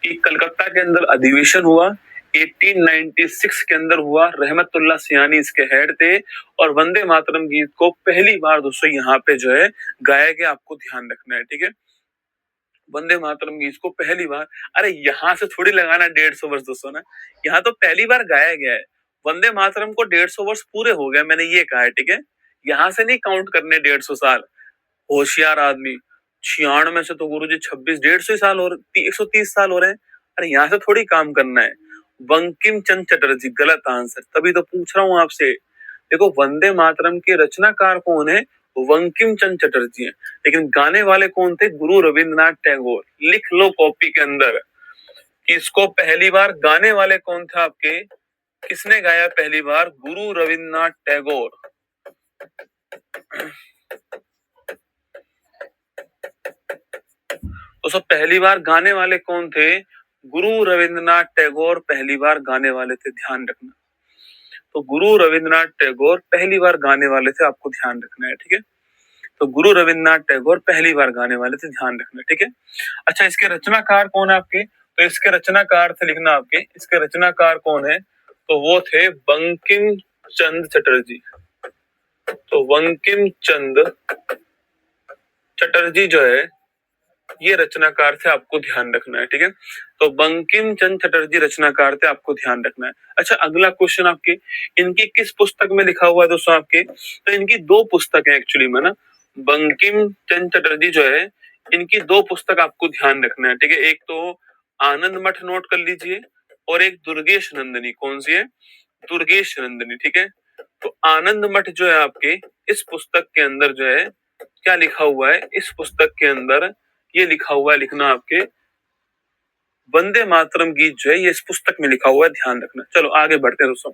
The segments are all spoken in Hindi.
कि कलकत्ता के अंदर अधिवेशन हुआ 1896 के अंदर हुआ, रहमतुल्लाह सियानी इसके हेड थे और वंदे मातरम गीत को पहली बार दोस्तों यहाँ पे जो है गाया गया, आपको ध्यान रखना है, ठीक है। वंदे मातरम गीत को पहली बार, अरे यहाँ से थोड़ी लगाना 150 वर्ष दोस्तों ना, यहाँ तो पहली बार गाया गया है। वंदे मातरम को 150 वर्ष पूरे हो गए, मैंने ये कहा है, ठीक है। यहाँ से नहीं काउंट करने 150 साल, होशियार आदमी। 96 से तो गुरु जी 26, 150 साल हो रहे, 130 साल हो रहे हैं। अरे यहाँ से थोड़ी काम करना है। बंकिम चंद्र चटर्जी, गलत आंसर, तभी तो पूछ रहा हूँ आपसे। देखो वंदे मातरम के रचनाकार कौन है, बंकिम चंद्र चटर्जी है, लेकिन गाने वाले कौन थे, गुरु रविंद्रनाथ टैगोर। लिख लो कॉपी के अंदर कि इसको पहली बार गाने वाले कौन थे आपके, किसने गाया पहली बार, गुरु रविंद्रनाथ टैगोर। तो सब पहली बार गाने वाले कौन थे, गुरु रविंद्रनाथ टैगोर पहली बार गाने वाले थे, ध्यान रखना। तो गुरु रविंद्रनाथ टैगोर पहली बार गाने वाले थे, आपको ध्यान रखना है, ठीक है। तो गुरु रविंद्रनाथ टैगोर पहली बार गाने वाले थे, ध्यान रखना, ठीक है। अच्छा, इसके रचनाकार कौन है आपके, तो इसके रचनाकार थे, लिखना आपके, इसके रचनाकार कौन है, तो वो थे बंकिम चंद्र चटर्जी। तो बंकिम चंद्र चटर्जी जो है ये रचनाकार थे, आपको ध्यान रखना है, ठीक है। तो बंकिम चंद्र चटर्जी रचनाकार थे, आपको ध्यान रखना है। अच्छा, अगला क्वेश्चन आपके, इनकी किस पुस्तक में लिखा हुआ है दोस्तों आपके, तो इनकी दो पुस्तक है एक्चुअली में ना, बंकिम चंद्र चटर्जी जो है इनकी दो पुस्तक आपको ध्यान रखना है, ठीक है। एक तो आनंद मठ नोट कर लीजिए और एक दुर्गेश नंदिनी, कौन सी है, दुर्गेश नंदिनी, ठीक है। तो आनंद मठ जो है आपके, इस पुस्तक के अंदर जो है क्या लिखा हुआ है, इस पुस्तक के अंदर ये लिखा हुआ है, लिखना आपके, वंदे मातरम गीत जो है ये इस पुस्तक में लिखा हुआ है, ध्यान रखना। चलो आगे बढ़ते हैं दोस्तों।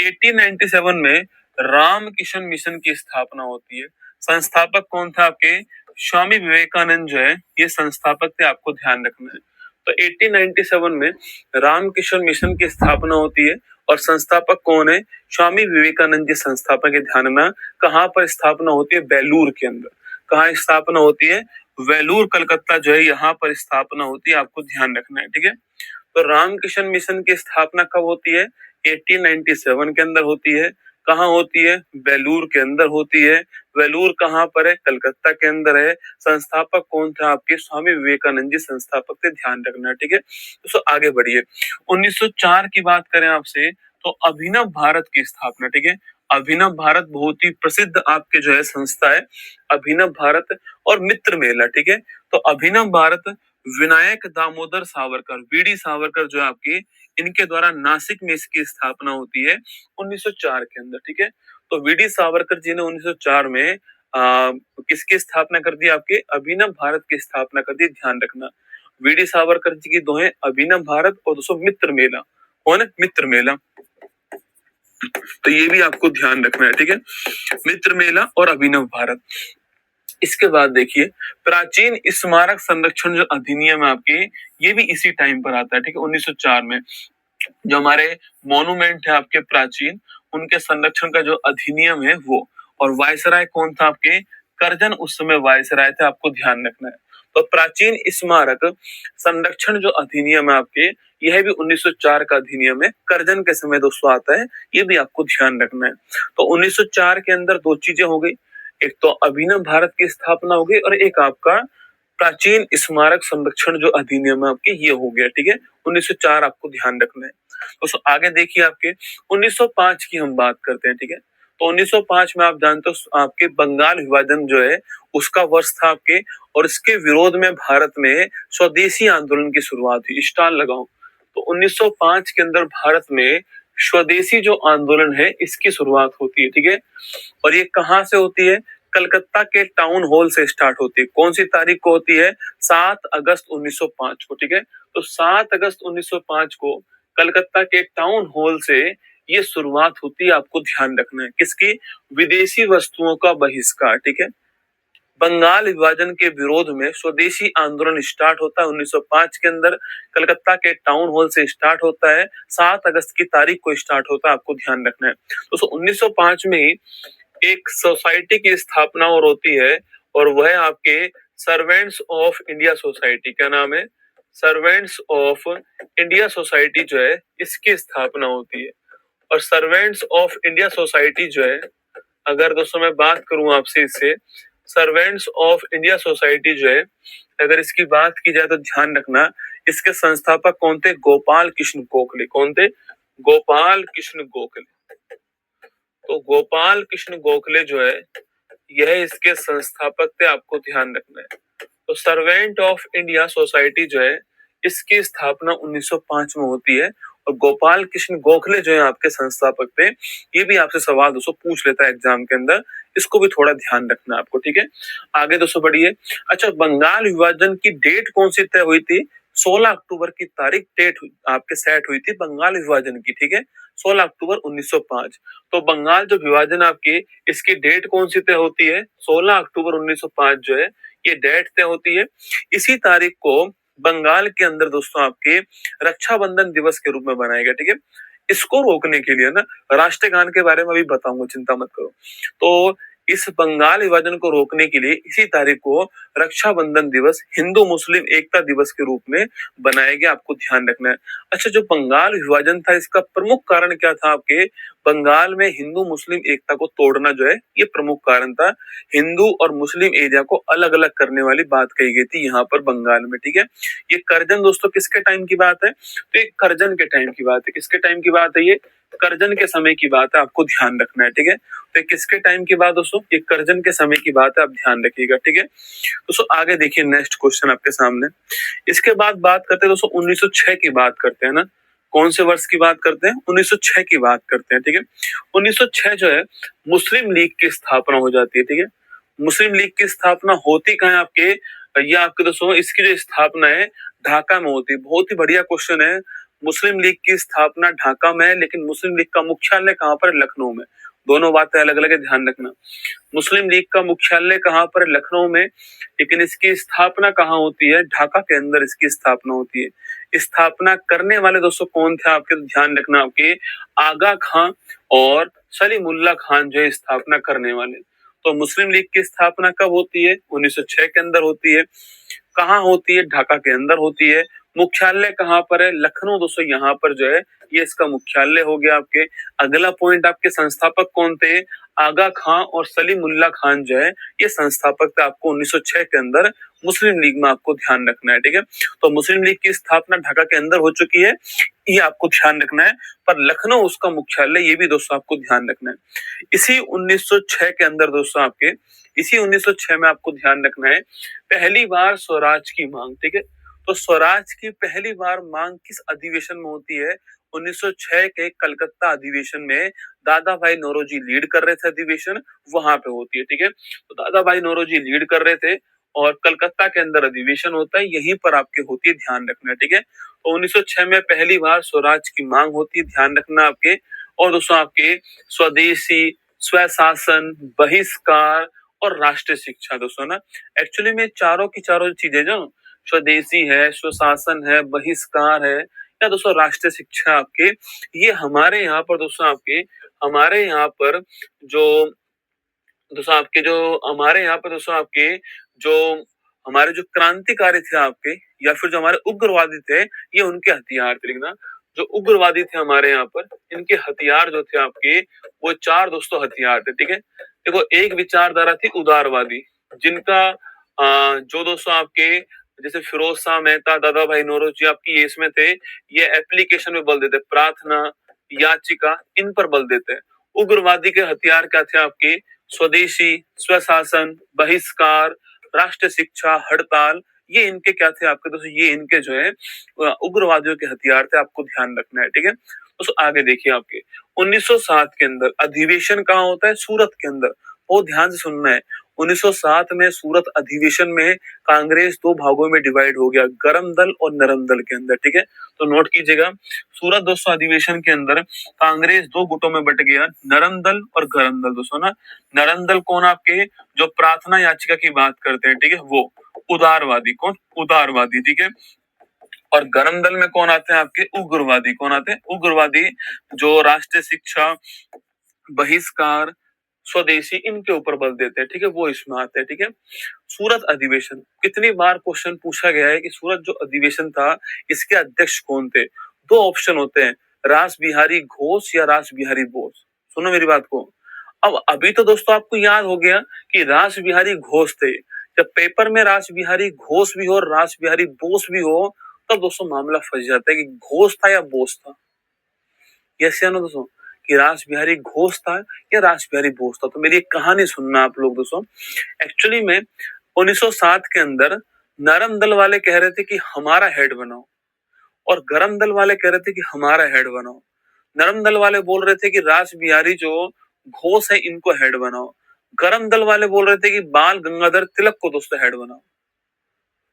1897 में राम किशन मिशन की स्थापना होती है, संस्थापक कौन था आपके, स्वामी विवेकानंद जो है ये संस्थापक थे, आपको ध्यान रखना है। तो 1897 में राम किशन मिशन की स्थापना होती है और संस्थापक कौन है, स्वामी विवेकानंद जी संस्थापक है, ध्यान रखना। कहाँ पर स्थापना होती है, बेलूर के अंदर। कहाँ स्थापना होती है, वेलूर कलकत्ता जो है यहाँ पर स्थापना होती है, आपको ध्यान रखना है, ठीक है। तो रामकिशन मिशन की स्थापना कब होती है, 1897 के अंदर होती है। कहाँ होती है, बेलूर के अंदर होती है। वेलूर कहाँ पर है, कलकत्ता के अंदर है। संस्थापक कौन था आपके, स्वामी विवेकानंद जी संस्थापक थे, ध्यान रखना, ठीक है। तो आगे बढ़िए, 1904 की बात करें आपसे, तो अभिनव भारत की स्थापना, ठीक है। अभिनव भारत बहुत ही प्रसिद्ध आपके जो है संस्था है, अभिनव भारत और मित्र मेला, ठीक है। तो अभिनव भारत विनायक दामोदर सावरकर, वीडी सावरकर जो है आपकी, इनके द्वारा नासिक में इसकी स्थापना होती है 1904 के अंदर, ठीक है। तो वीडी सावरकर जी ने 1904 में किसकी स्थापना कर दी, आपके अभिनव भारत की स्थापना कर दी, ध्यान रखना। वीडी सावरकर जी की दो है, अभिनव भारत और दोस्तों मित्र मेला, कौन है, मित्र मेला। तो ये भी आपको ध्यान रखना है, ठीक है, मित्र मेला और अभिनव भारत। इसके बाद देखिए, प्राचीन स्मारक संरक्षण जो अधिनियम है आपके, ये भी इसी टाइम पर आता है, ठीक है, 1904 में। जो हमारे मॉन्यूमेंट है आपके प्राचीन, उनके संरक्षण का जो अधिनियम है वो, और वायसराय कौन था आपके, करजन उस समय वायसराय थे, आपको ध्यान रखना है। तो प्राचीन स्मारक संरक्षण जो अधिनियम है आपके, यह भी 1904 का अधिनियम है, करजन के समय दोस्तों आता है, ये भी आपको ध्यान रखना है। तो 1904 के अंदर दो चीजें हो गई, एक तो अभिनव भारत की स्थापना हो गई और एक आपका प्राचीन स्मारक संरक्षण जो अधिनियम है आपके, ये हो गया, ठीक है। 1904 आपको ध्यान रखना है। तो आगे देखिए आपके 1905 की हम बात करते हैं, ठीक है। तो 1905 में आप जानते हो आपके बंगाल विभाजन जो है उसका वर्ष था आपके, और इसके विरोध में भारत में स्वदेशी आंदोलन की शुरुआत हुई, स्टाल लगाओ। तो 1905 के अंदर भारत में स्वदेशी जो आंदोलन है इसकी शुरुआत होती है, ठीक है। और ये कहाँ से होती है, कलकत्ता के टाउन हॉल से स्टार्ट होती है। कौन सी तारीख को होती है, 7 अगस्त 1905 को, ठीक है। तो 7 अगस्त 1905 को कलकत्ता के टाउन हॉल से ये शुरुआत होती है, आपको ध्यान रखना है, किसकी, विदेशी वस्तुओं का बहिष्कार, ठीक है। बंगाल विभाजन के विरोध में स्वदेशी आंदोलन स्टार्ट होता है 1905 के अंदर, कलकत्ता के टाउन हॉल से स्टार्ट होता है, 7 अगस्त की तारीख को स्टार्ट होता है, आपको ध्यान रखना है। तो 1905 में ही एक सोसाइटी की स्थापना और होती है, और वह आपके सर्वेंट्स ऑफ इंडिया सोसाइटी, क्या नाम है, सर्वेंट्स ऑफ इंडिया सोसाइटी जो है इसकी स्थापना होती है। और सर्वेंट्स ऑफ इंडिया सोसाइटी जो है, अगर दोस्तों मैं बात करूं आपसे इससे, सर्वेंट्स ऑफ इंडिया सोसाइटी जो है, अगर इसकी बात की जाए तो ध्यान रखना इसके संस्थापक कौन थे? गोपाल कृष्ण गोखले। कौन थे? गोपाल कृष्ण गोखले। तो गोपाल कृष्ण गोखले जो है यह इसके संस्थापक थे, आपको ध्यान रखना है। तो सर्वेंट ऑफ इंडिया सोसाइटी जो है इसकी स्थापना 1905 में होती है और गोपाल कृष्ण गोखले जो है आपके संस्थापक थे। ये भी आपसे सवाल दोस्तों पूछ लेता है एग्जाम के अंदर, इसको भी थोड़ा ध्यान रखना आपको, ठीक है। आगे दोस्तों बढ़िए। अच्छा, बंगाल विभाजन की डेट कौन सी तय हुई थी? 16 अक्टूबर की तारीख डेट आपके सेट हुई थी बंगाल विभाजन की, ठीक है, 16 अक्टूबर 1905। तो बंगाल जो विभाजन आपकी, इसकी डेट कौन सी तय होती है? 16 अक्टूबर 1905 जो है ये डेट तय होती है। इसी तारीख को बंगाल के अंदर दोस्तों आपके रक्षाबंधन दिवस के रूप में बनाया गया, ठीक है। इसको रोकने के लिए ना राष्ट्रगान के बारे में भी बताऊंगा, चिंता मत करो। तो इस बंगाल विभाजन को रोकने के लिए इसी तारीख को रक्षाबंधन दिवस हिंदू मुस्लिम एकता दिवस के रूप में बनाया गया, आपको ध्यान रखना है। अच्छा, जो बंगाल विभाजन था इसका प्रमुख कारण क्या था? आपके बंगाल में हिंदू मुस्लिम एकता को तोड़ना जो है ये प्रमुख कारण था। हिंदू और मुस्लिम एरिया को अलग अलग करने वाली बात कही गई थी यहाँ पर बंगाल में, ठीक है। ये करजन दोस्तों किसके टाइम की बात है? तो ये करजन के टाइम की बात है। किसके टाइम की बात है? ये करजन के समय की बात है, आपको ध्यान रखना है, ठीक है। तो किसके टाइम की बात दोस्तों? ये करजन के समय की बात है, आप ध्यान रखिएगा, ठीक है। दोस्तों आगे देखिए, नेक्स्ट क्वेश्चन आपके सामने। इसके बाद बात करते हैं दोस्तों 1906 की बात करते हैं ना। कौन से वर्ष की बात करते हैं? 1906 की बात करते हैं, ठीक है। 1906 जो है मुस्लिम लीग की स्थापना हो जाती है, ठीक है। मुस्लिम लीग की स्थापना होती कहाँ है आपके? ये आपके दोस्तों इसकी जो स्थापना है ढाका में होती है। बहुत ही बढ़िया क्वेश्चन है। मुस्लिम लीग की स्थापना ढाका में है, लेकिन मुस्लिम लीग का मुख्यालय कहाँ पर? लखनऊ में। दोनों बातें अलग अलग है, ध्यान रखना। मुस्लिम लीग का मुख्यालय कहाँ पर? लखनऊ में, लेकिन इसकी स्थापना कहाँ होती है? ढाका के अंदर इसकी स्थापना होती है। स्थापना करने वाले दोस्तों कौन थे आपके? ध्यान रखना, आपके आगा खां और सलीमुल्लाह खान जो है स्थापना करने वाले। तो मुस्लिम लीग की स्थापना कब होती है? 1906 के अंदर होती है। कहाँ होती है? ढाका के अंदर होती है। मुख्यालय कहाँ पर है? लखनऊ दोस्तों, यहाँ पर जो है ये इसका मुख्यालय हो गया आपके। अगला पॉइंट, आपके संस्थापक कौन थे? आगा खां और सलीमुल्लाह खान जो है ये संस्थापक थे आपको 1906 के अंदर मुस्लिम लीग में, आपको ध्यान रखना है, ठीक है। तो मुस्लिम लीग की स्थापना ढाका के अंदर हो चुकी है, ये आपको ध्यान रखना है। पर लखनऊ उसका मुख्यालय, ये भी दोस्तों आपको ध्यान रखना है। इसी 1906 के अंदर दोस्तों आपके, इसी 1906 में आपको ध्यान रखना है पहली बार स्वराज की मांग, ठीक है। तो स्वराज की पहली बार मांग किस अधिवेशन में होती है? 1906 के कलकत्ता अधिवेशन में दादा भाई नौरोजी लीड कर रहे थे अधिवेशन, वहां पे होती है, ठीक है। तो दादा भाई नौरोजी लीड कर रहे थे और कलकत्ता के अंदर अधिवेशन होता है, यहीं पर आपके होती है, ध्यान रखना है, ठीक है। तो 1906 में पहली बार स्वराज की मांग होती है, ध्यान रखना आपके। और दोस्तों आपके स्वदेशी, स्वशासन, बहिष्कार और राष्ट्रीय शिक्षा दोस्तों ना, एक्चुअली में चारों की चारों चीजें जो स्वदेशी है, स्वशासन है, बहिष्कार है या दोस्तों राष्ट्रीय शिक्षा आपके, ये हमारे यहाँ पर दोस्तों आपके, हमारे यहाँ पर जो दोस्तों आपके जो हमारे यहाँ पर दोस्तों आपके जो हमारे जो क्रांतिकारी थे आपके, या फिर जो हमारे उग्रवादी थे, ये उनके हथियार थे, लिखना। जो उग्रवादी थे हमारे यहाँ पर, इनके हथियार जो थे आपके, वो चार दोस्तों हथियार थे, ठीक है। देखो, एक विचारधारा थी उदारवादी, जिनका जो दोस्तों आपके जैसे फिरोज शाह मेहता, दादा भाई नौरोजी आपकी ये इसमें थे, ये एप्लीकेशन में बल देते, प्रार्थना, याचिका, इन पर बल देते। उग्रवादी के हथियार क्या थे आपके? स्वदेशी, स्वशासन, बहिष्कार, राष्ट्रीय शिक्षा, हड़ताल, ये इनके क्या थे आपके दोस्तों? ये इनके जो है उग्रवादियों के हथियार थे, आपको ध्यान रखना है, ठीक है। दोस्तों आगे देखिए, आपके 1907 के अंदर अधिवेशन कहाँ होता है? सूरत के अंदर। बहुत ध्यान से सुनना है। 1907 में सूरत अधिवेशन में कांग्रेस दो भागों में डिवाइड हो गया, गरम दल और नरम दल के अंदर, ठीक है। तो नोट कीजिएगा, सूरत दोस्तों अधिवेशन के अंदर कांग्रेस दो गुटों में बट गया, नरम दल और गरम दल दोस्तों ना। नरम दल कौन? आपके जो प्रार्थना याचिका की बात करते हैं, ठीक है, वो उदारवादी। कौन? उदारवादी, ठीक है। और गरम दल में कौन आते हैं आपके? उग्रवादी। कौन आते हैं? उग्रवादी, जो राष्ट्रीय शिक्षा, बहिष्कार, स्वदेशी, इनके ऊपर बल देते हैं, ठीक है, वो इसमें आते हैं, ठीक है। सूरत अधिवेशन, कितनी बार क्वेश्चन पूछा गया है कि सूरत जो अधिवेशन था इसके अध्यक्ष कौन थे। दो ऑप्शन होते हैं, रास बिहारी घोष या रास बिहारी बोस। सुनो मेरी बात को। अब अभी तो दोस्तों आपको याद हो गया कि रास बिहारी घोष थे। जब पेपर में रास बिहारी घोष भी हो और रास बिहारी बोस भी हो तब दोस्तों मामला फंस जाता है कि घोष था या बोस था। यस या नो दोस्तों, कि रास बिहारी घोष था या रास बिहारी बोस था। तो मेरी एक कहानी सुनना आप लोग दोस्तों। एक्चुअली में 1907 के अंदर नरम दल वाले कह रहे थे कि हमारा हेड बनाओ और गरम दल वाले कह रहे थे कि हमारा हेड बनाओ। नरम दल वाले बोल रहे थे कि रास बिहारी जो घोष है इनको हेड बनाओ। गरम दल वाले बोल रहे थे कि बाल गंगाधर तिलक को दोस्तों हेड बनाओ।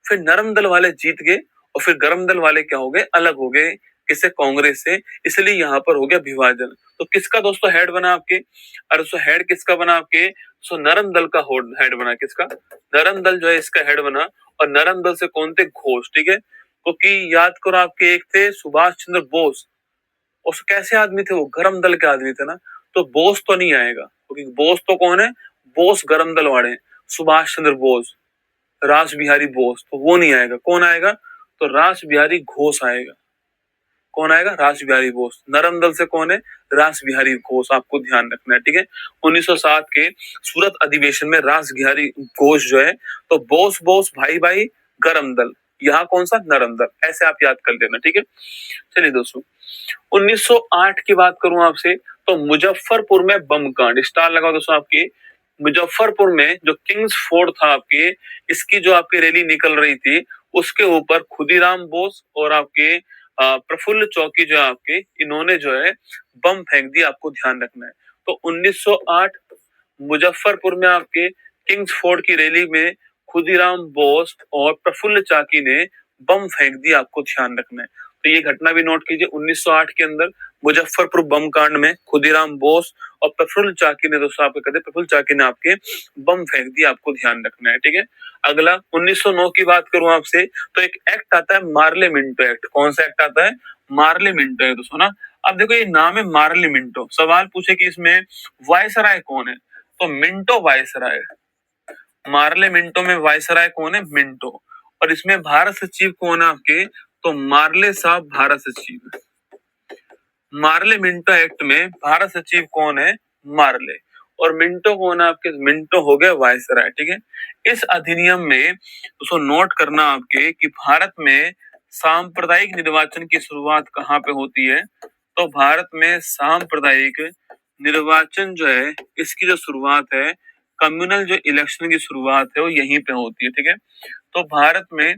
फिर नरम दल वाले जीत गए और फिर गरम दल वाले क्या हो गए, अलग हो गए किससे, कांग्रेस से। इसलिए यहाँ पर हो गया विभाजन। तो किसका दोस्तों हेड बना आपके, अरे सो हेड किसका बना आपके, सो नरम दल का हेड बना। किसका, नरम दल जो है इसका हेड बना। और नरम दल से कौन थे, घोष, ठीक है। क्योंकि याद करो आपके एक थे सुभाष चंद्र बोस, और कैसे आदमी थे वो, गरम दल के आदमी थे ना। तो बोस तो नहीं आएगा क्योंकि बोस तो कौन है, बोस गरम दल वाले हैं। सुभाष चंद्र बोस, रास बिहारी बोस, तो वो नहीं आएगा। कौन आएगा, तो रास बिहारी घोष आएगा। कौन आएगा, रास बिहारी बोस। नरम दल से कौन है, रास बिहारी घोष, आपको ध्यान रखना है, ठीक है। 1907 के सूरत अधिवेशन में रास बिहारी घोष जो है, तो बोस बोस भाई भाई गरम दल, यहाँ कौन सा, नरम दल, ऐसे आप याद कर लेना, ठीक है। चलिए दोस्तों 1908 की बात करूं आपसे, तो मुजफ्फरपुर में बम कांड, स्टार लगाओ दोस्तों आपके। मुजफ्फरपुर में जो किंग्स फोर्ट था आपके, इसकी जो आपकी रैली निकल रही थी उसके ऊपर खुदीराम बोस और आपके प्रफुल्ल चौकी जो है आपके, इन्होंने जो है बम फेंक दिया, आपको ध्यान रखना है। तो 1908 मुजफ्फरपुर में आपके किंग्स फोर्ट की रैली में खुदीराम बोस और प्रफुल्ल चाकी ने बम फेंक दिया, आपको ध्यान रखना है। तो ये घटना भी नोट कीजिए, 1908 के अंदर मुजफ्फरपुर बम कांड में खुदीराम बोस और प्रफुल्ल चाकी ने, दोस्तों आपके कहते प्रफुल्ल चाकी ने आपके बम फेंक दिया, आपको ध्यान रखना है, ठीक है। अगला 1909 की बात करूं आपसे, तो एक एक्ट आता है मार्ले मिंटो एक्ट। कौन सा एक्ट आता है, मार्ले मिंटो है दोस्तों ना। अब देखो ये नाम है मार्ले मिंटो, सवाल पूछे कि इसमें वायसराय कौन है, तो मिंटो वायसराय। मार्ले मिंटो में वायसराय कौन है, मिंटो। और इसमें भारत सचिव कौन है आपके, तो मार्ले साहब भारत सचिव। मार्ले मिंटो एक्ट में भारत सचिव कौन है, मार्ले। और मिंटो कौन है आपके, मिंटो हो गया वायसराय, ठीक है। इस अधिनियम में उसको नोट करना आपके कि भारत में सांप्रदायिक निर्वाचन की शुरुआत कहाँ पे होती है, तो भारत में सांप्रदायिक निर्वाचन जो है इसकी जो शुरुआत है, कम्युनल जो इलेक्शन की शुरुआत है वो यहीं पे होती है, ठीक है। तो भारत में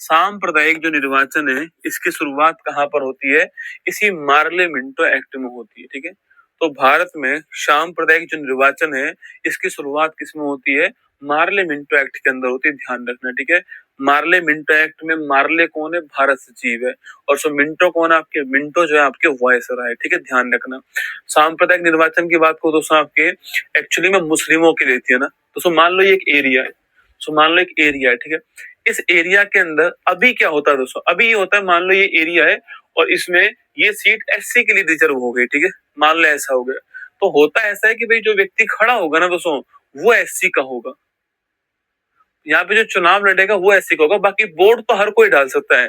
सांप्रदायिक जो निर्वाचन है इसकी शुरुआत कहाँ पर होती है, इसी मार्ले मिंटो एक्ट में होती है, ठीक है। तो भारत में सांप्रदायिक जो निर्वाचन है इसकी शुरुआत किसमें होती है, मार्ले मिंटो एक्ट के अंदर होती है, ध्यान रखना, ठीक है। मार्ले मिंटो एक्ट में मार्ले कौन है, भारत सचिव है। और सो मिंटो कौन है आपके, मिंटो जो है आपके वायसराय है, ठीक है, ध्यान रखना। सांप्रदायिक निर्वाचन की बात को दोस्तों आपके एक्चुअली में मुस्लिमों की रहती है ना। तो सो मान लो ये एक एरिया है, सो मान लो एक एरिया है, ठीक है। इस एरिया के अंदर अभी क्या होता है दोस्तों, अभी ये होता है, मान लो ये एरिया है और इसमें ये सीट एससी के लिए रिजर्व हो गई, ठीक है, मान लो ऐसा हो गया। तो होता ऐसा है कि भाई जो व्यक्ति खड़ा होगा ना दोस्तों वो एससी का होगा, यहाँ पे जो चुनाव लड़ेगा वो एससी का होगा। बाकी वोट तो हर कोई डाल सकता है,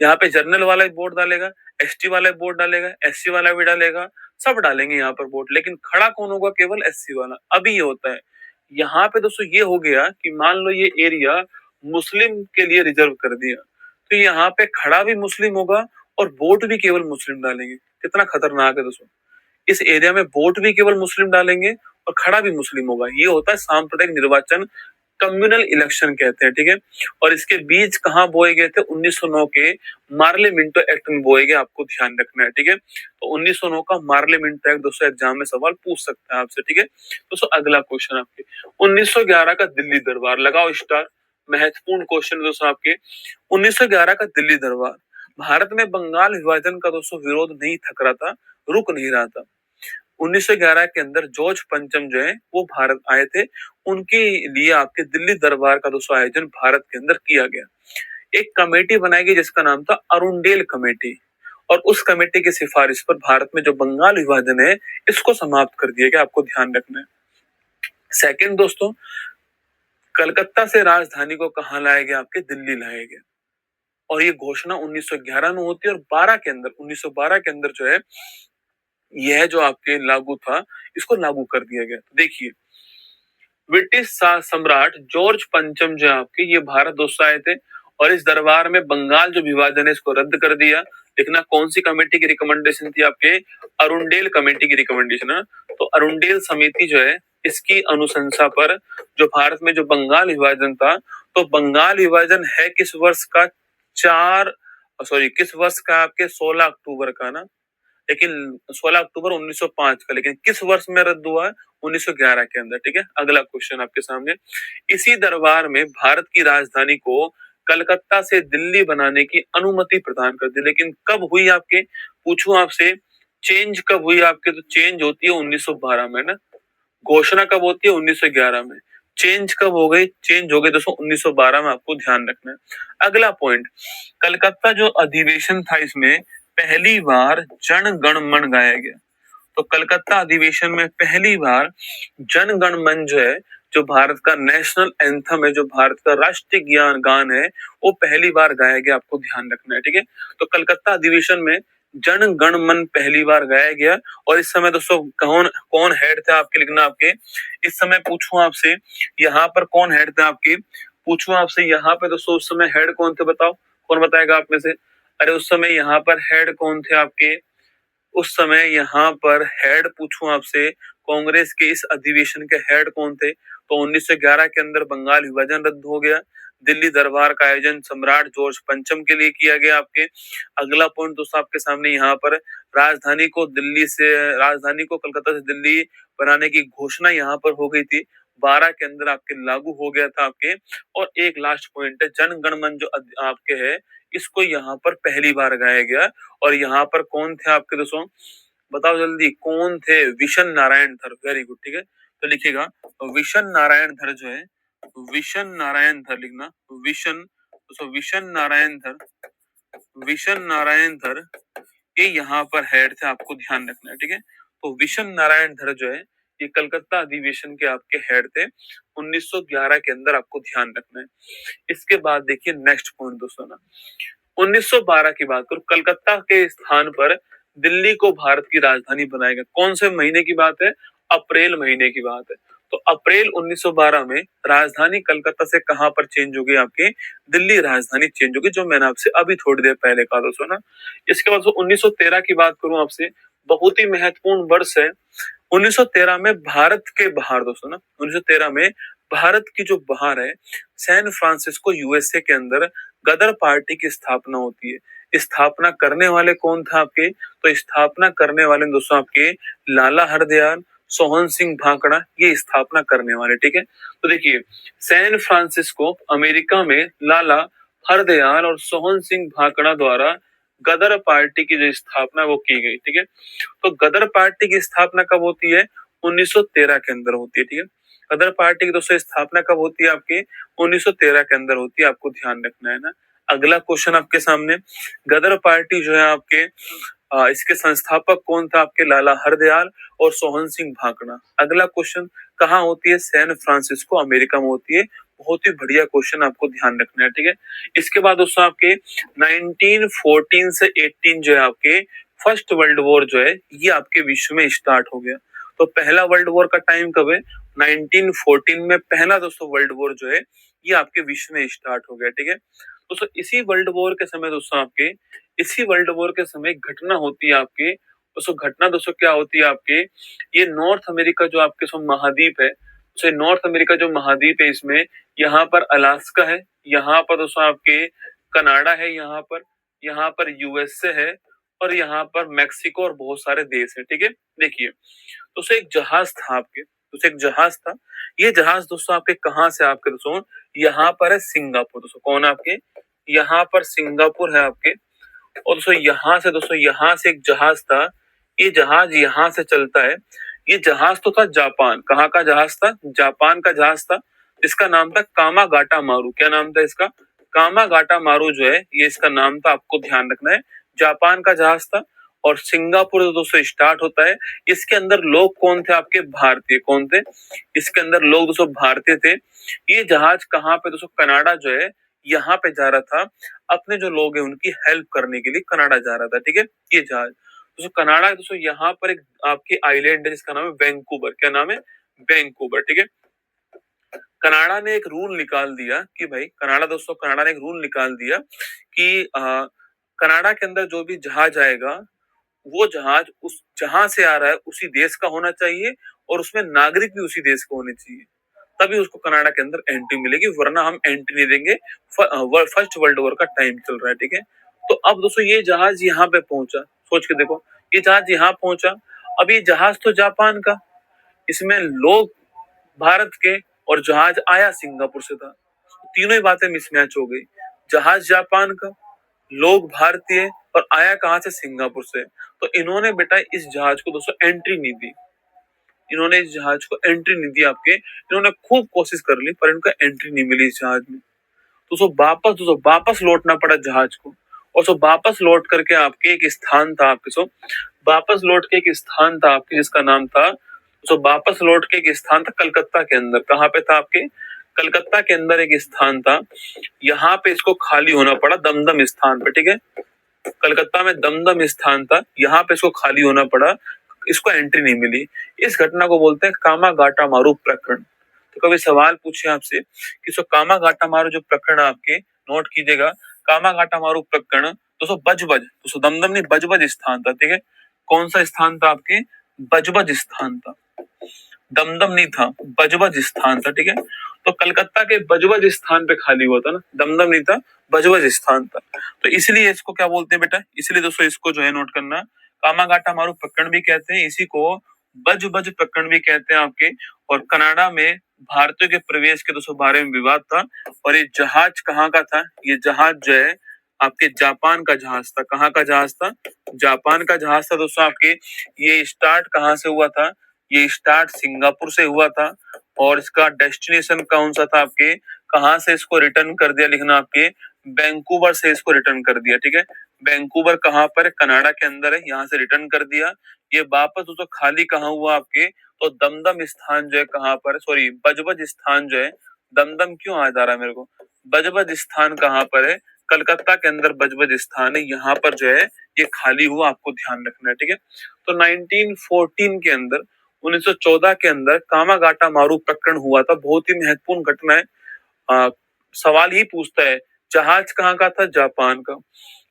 यहाँ पे जनरल वाला भी वोट डालेगा, एसटी वाला भी वोट डालेगा, एससी वाला भी डालेगा, सब डालेंगे यहाँ पर वोट, लेकिन खड़ा कौन होगा, केवल एससी वाला। अभी ये होता है यहाँ पे दोस्तों, ये हो गया कि मान लो ये एरिया मुस्लिम के लिए रिजर्व कर दिया, तो यहाँ पे खड़ा भी मुस्लिम होगा और वोट भी केवल मुस्लिम डालेंगे। कितना खतरनाक है दोस्तों, इस एरिया में वोट भी केवल मुस्लिम डालेंगे और खड़ा भी मुस्लिम होगा। ये होता है सांप्रदायिक निर्वाचन, कम्युनल इलेक्शन कहते हैं, ठीक है। और इसके बीज कहाँ बोए गए थे, 1909 के मार्ले मिंटो एक्ट में बोए गए, आपको ध्यान रखना है, ठीक है। तो 1909 का मार्ले मिंटो एक्ट दोस्तों एग्जाम में सवाल पूछ सकता है आपसे, ठीक है। दोस्तों अगला क्वेश्चन आपके 1911 का दिल्ली दरबार, लगाओ स्टार, महत्वपूर्ण क्वेश्चन दोस्तों आपके। 1911 का दिल्ली दरबार, भारत में बंगाल विभाजन का दोस्तों विरोध नहीं थक रहा था, रुक नहीं रहा था। 1911 के अंदर जॉर्ज पंचम जो है वो भारत आए थे, उनके लिए आपके दिल्ली दरबार का दोस्तों आयोजन भारत के अंदर किया गया। एक कमेटी बनाई गई जिसका नाम था अरुणडेल कमेटी, और उस कमेटी की सिफारिश पर भारत में जो बंगाल विभाजन है इसको समाप्त कर दिया गया, आपको ध्यान रखना है। सेकंड दोस्तों, कलकत्ता से राजधानी को कहाँ लाया गया? आपके दिल्ली लाया गया। और ये घोषणा 1911 में होती है और 1912 के अंदर जो है यह जो आपके लागू था, इसको लागू कर दिया गया। तो देखिए, ब्रिटिश सम्राट जॉर्ज पंचम जो है आपके, ये भारत दोस्तों आए थे और इस दरबार में बंगाल जो विभाजन है इसको रद्द कर दिया। देखना कौन सी कमेटी की रिकमेंडेशन थी? आपके अरुंडेल कमेटी की रिकमेंडेशन है। तो अरुंडेल समिति जो है, इसकी अनुशंसा पर जो भारत में जो बंगाल विभाजन था, तो बंगाल विभाजन है किस वर्ष का? किस वर्ष का? आपके 16 अक्टूबर का ना, लेकिन 16 अक्टूबर 1905 का, लेकिन किस वर्ष में रद्द हुआ है? 1911 के अंदर। ठीक है, अगला क्वेश्चन आपके सामने, इसी दरबार में भारत की राजधानी को कलकत्ता से दिल्ली बनाने की अनुमति प्रदान कर दी, लेकिन कब हुई आपके? पूछूं आपसे, चेंज कब हुई आपके? तो चेंज होती है 1912 में ना। घोषणा कब होती है? 1911 में। चेंज कब हो गई? चेंज हो गई दोस्तों 1912 में, आपको ध्यान रखना है। अगला पॉइंट, कलकत्ता जो अधिवेशन था, इसमें पहली बार जन गण मन गाया गया। तो कलकत्ता अधिवेशन में पहली बार जन गण मन जो है, जो भारत का नेशनल एंथम है, जो भारत का राष्ट्रीय ज्ञान गान है, वो पहली बार गाया गया। आपको ध्यान रखना है। ठीक है, तो कलकत्ता अधिवेशन में जन गण मन पहली बार गाया गया। और इस समय दोस्तों कौन कौन हेड थे आपके? लिखना आपके, इस समय पूछूं आपसे यहाँ पर कौन हेड थे आपके? पूछूं आपसे यहाँ पे दोस्तों उस समय हेड कौन थे? बताओ, कौन बताएगा आप में से? अरे उस समय यहाँ पर हेड कौन थे आपके? उस समय यहाँ पर हेड पूछूं आपसे, कांग्रेस के इस अधिवेशन के हेड कौन थे? तो 1911 के अंदर बंगाल विभाजन रद्द हो गया। दिल्ली दरबार का आयोजन सम्राट जॉर्ज पंचम के लिए किया गया। आपके अगला पॉइंट दोस्तों आपके सामने यहाँ पर, राजधानी को कलकत्ता से दिल्ली बनाने की घोषणा यहाँ पर हो गई थी। 12 के अंदर आपके लागू हो गया था आपके। और एक लास्ट पॉइंट है, जन गण मन जो आपके है, इसको यहाँ पर पहली बार गाया गया। और यहाँ पर कौन थे आपके दोस्तों? बताओ जल्दी, कौन थे? विशन नारायण धर। Very good. ठीक है, तो लिखिएगा विशन नारायण धर जो है, विशन नारायण धर लिखना, विशन, दोस्तों विशन नारायण धर ये यहाँ पर हेड थे। आपको ध्यान रखना है। ठीक है, तो विशन नारायण धर जो है, ये कलकत्ता अधिवेशन के आपके हेड थे 1911 के अंदर। आपको ध्यान रखना है। इसके बाद देखिए नेक्स्ट पॉइंट दोस्तों ना, 1912 की बात करूं, कलकत्ता के स्थान पर दिल्ली को भारत की राजधानी बनाया गया। कौन से महीने की बात है? अप्रैल महीने की बात है। तो अप्रैल 1912 में राजधानी कलकत्ता से कहां पर चेंज हो गई? आपके दिल्ली राजधानी चेंज हो गई, जो मैंने आपसे अभी थोड़ी देर पहले कहा दोस्तों ना। इसके बाद 1913 की बात करूं आपसे, बहुत ही महत्वपूर्ण वर्ष है। 1913 में भारत के बाहर दोस्तों ना, 1913 में भारत की जो बाहर है, सैन फ्रांसिस्को यूएसए के अंदर गदर पार्टी की स्थापना होती है। स्थापना करने वाले कौन था आपके? तो स्थापना करने वाले दोस्तों आपके लाला हरदयाल, सोहन सिंह भाकड़ा, ये स्थापना करने वाले। ठीक है, तो देखिए सैन फ्रांसिस्को अमेरिका में लाला हरदयाल और सोहन सिंह भाकड़ा द्वारा गदर पार्टी की जो स्थापना वो की गई। ठीक है, तो गदर पार्टी की स्थापना कब होती है? 1913 के अंदर होती है। ठीक है, गदर पार्टी की दोस्तों स्थापना कब होती है? आपके 1913 के अंदर होती है। आपको ध्यान रखना है ना। अगला क्वेश्चन आपके सामने, गदर पार्टी जो है आपके इसके संस्थापक कौन था? आपके लाला हरदयाल और सोहन सिंह भाकड़ा। अगला क्वेश्चन, कहाँ होती है? सैन फ्रांसिस्को अमेरिका में होती है। बहुत ही बढ़िया क्वेश्चन, आपको ध्यान रखना है। ठीक है, इसके बाद दोस्तों आपके 1914 से 18 जो है आपके फर्स्ट वर्ल्ड वॉर जो है, ये आपके विश्व में स्टार्ट हो गया। तो पहला वर्ल्ड वॉर का टाइम कब है? 1914 में पहला दोस्तों वर्ल्ड वॉर जो है, ये आपके विश्व में स्टार्ट हो गया। ठीक है दोस्तों, इसी वर्ल्ड वॉर के समय दोस्तों आपके, इसी वर्ल्ड वॉर के समय घटना होती है आपके दोस्तों। घटना दोस्तों क्या होती है आपके? ये नॉर्थ अमेरिका जो आपके महाद्वीप है, तो नॉर्थ अमेरिका जो महाद्वीप है, इसमें यहाँ पर अलास्का है, यहाँ पर दोस्तों आपके कनाडा है, यहाँ पर यूएसए है, और यहाँ पर मेक्सिको और बहुत सारे देश है। ठीक है, देखिए दोस्तों एक जहाज था आपके, दोस्तों एक जहाज था। ये जहाज दोस्तों आपके कहाँ से? आपके दोस्तों यहाँ पर है सिंगापुर। दोस्तों कौन आपके? यहाँ पर सिंगापुर है आपके। और दोस्तों यहाँ से एक जहाज था। ये जहाज यहाँ से चलता है। ये जहाज तो था जापान। कहाँ का जहाज था? जापान का जहाज था। इसका नाम था कामागाटा मारू। क्या नाम था इसका? कामागाटा मारू जो है, ये इसका नाम था। आपको ध्यान रखना है, जापान का जहाज था। और सिंगापुर जो दोस्तों स्टार्ट होता है। इसके अंदर लोग कौन थे आपके? भारतीय। कौन थे इसके अंदर लोग? दोस्तों भारतीय थे। ये जहाज कहाँ पे दोस्तों? कनाडा जो है यहाँ पे जा रहा था, अपने जो लोग हैं उनकी हेल्प करने के लिए कनाडा जा रहा था, ठीक है। ये जहाज दोस्तों कनाडा दोस्तों यहाँ पर एक आपकी आइलैंड है जिसका नाम है वैंकूवर। क्या नाम है? वैंकूवर, ठीक है। कनाडा ने एक रूल निकाल दिया कि भाई कनाडा ने एक रूल निकाल दिया कि कनाडा के अंदर जो भी जहाज आएगा वो जहाज उस जहां से आ रहा है उसी देश का होना चाहिए और उसमें नागरिक भी उसी देश के होने चाहिए, तभी उसको कनाडा के अंदर एंट्री मिलेगी, वरना हम एंट्री नहीं देंगे। फर्स्ट वर्ल्ड वॉर का टाइम चल रहा है, ठीक है। तो अब दोस्तों ये जहाज यहाँ पे पहुंचा, सोच के देखो, ये जहाज यहाँ पहुंचा। अब ये जहाज तो जापान का, इसमें लोग भारत के और जहाज आया सिंगापुर से था। तीनों ही बातें मिसमैच हो गई। जहाज जापान का, लोग भारतीय, और आया कहां से? सिंगापुर से। तो इन्होंने बेटा इस जहाज को दोस्तों एंट्री नहीं दी। इन्होंने इस जहाज को एंट्री नहीं दी आपके। इन्होंने खूब कोशिश कर ली पर इनका एंट्री नहीं मिली इस जहाज में। दोस्तों वापस लौटना पड़ा जहाज को। और सो वापस लौट करके आपके एक स्थान था आपके सो वापस लौट के एक स्थान था आपके जिसका नाम था वापस लौट के एक स्थान था कलकत्ता के अंदर। कहाँ पे था आपके? कलकत्ता के अंदर एक स्थान था। यहाँ पे इसको खाली होना पड़ा दमदम स्थान पे, ठीक है। कलकत्ता में दमदम स्थान था, यहाँ पे इसको खाली होना पड़ा, इसको एंट्री नहीं मिली। इस घटना को बोलते हैं कामागाटा मारू प्रकरण। तो कभी सवाल पूछे आपसे कि कामागाटा मारू जो प्रकरण आपके, नोट कीजिएगा, कामागाटा मारू प्रकरण दोस्तों बजबज, दोस्तों दमदम नहीं बजबज स्थान था, ठीक है। कौन सा स्थान था आपके? बजबज स्थान था, दमदम नहीं था, बजबज स्थान था, ठीक है। तो कलकत्ता के बजबज स्थान पे खाली हुआ था ना, दमदम नहीं था, बजबज स्थान था। तो इसलिए इसको क्या बोलते हैं बेटा? इसलिए दोस्तों इसको जो है नोट करना, कामागाटा मारू प्रकरण भी कहते हैं, इसी को बज बज प्रकरण भी कहते हैं आपके। और कनाडा में भारतीयों के प्रवेश के दोस्तों बारे में विवाद था। और ये जहाज कहाँ का था? ये जहाज जो है आपके जापान का जहाज था। कहाँ का जहाज था? जापान का जहाज था दोस्तों आपके। ये स्टार्ट कहाँ से हुआ था? ये स्टार्ट सिंगापुर से हुआ था। और इसका डेस्टिनेशन कौन सा था आपके? कहाँ से इसको रिटर्न कर दिया, लिखना आपके वैंकूवर से इसको रिटर्न कर दिया, ठीक है। वैंकूवर कहाँ पर? कनाडा के अंदर है, यहाँ से रिटर्न कर दिया। ये वापस तो खाली कहाँ हुआ आपके? तो दमदम स्थान जो है कहाँ पर, सॉरी बजबज स्थान जो है, दमदम क्यों आ जा रहा है मेरे को, बजबज स्थान कहाँ पर है? कलकत्ता के अंदर बजबज स्थान है, यहाँ पर जो है ये खाली हुआ, आपको ध्यान रखना है, ठीक है। तो 1914 के अंदर 1914 के अंदर कामागाटा मारू प्रकरण हुआ था। बहुत ही महत्वपूर्ण घटना है। सवाल ही पूछता है जहाज कहाँ का था? जापान का।